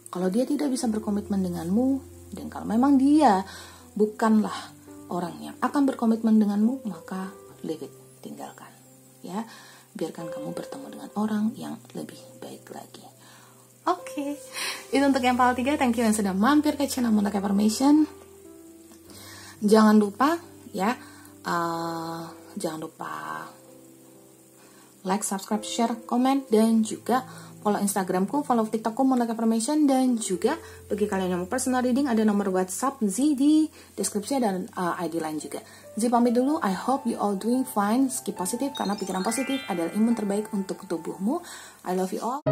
Kalau dia tidak bisa berkomitmen denganmu, dan kalau memang dia bukanlah orang yang akan berkomitmen denganmu, maka leave it, tinggalkan. Ya, biarkan kamu bertemu dengan orang yang lebih baik lagi. Oke. Itu untuk yang part 3. Thank you yang sudah mampir ke channel Monak Affirmation. Jangan lupa ya, jangan lupa like, subscribe, share, komen, dan juga follow Instagramku, follow TikTokku Monak Affirmation, dan juga bagi kalian yang mau personal reading ada nomor WhatsApp Z di deskripsi dan ID lain juga. Z pamit dulu. I hope you all doing fine. Keep positive karena pikiran positif adalah imun terbaik untuk tubuhmu. I love you all.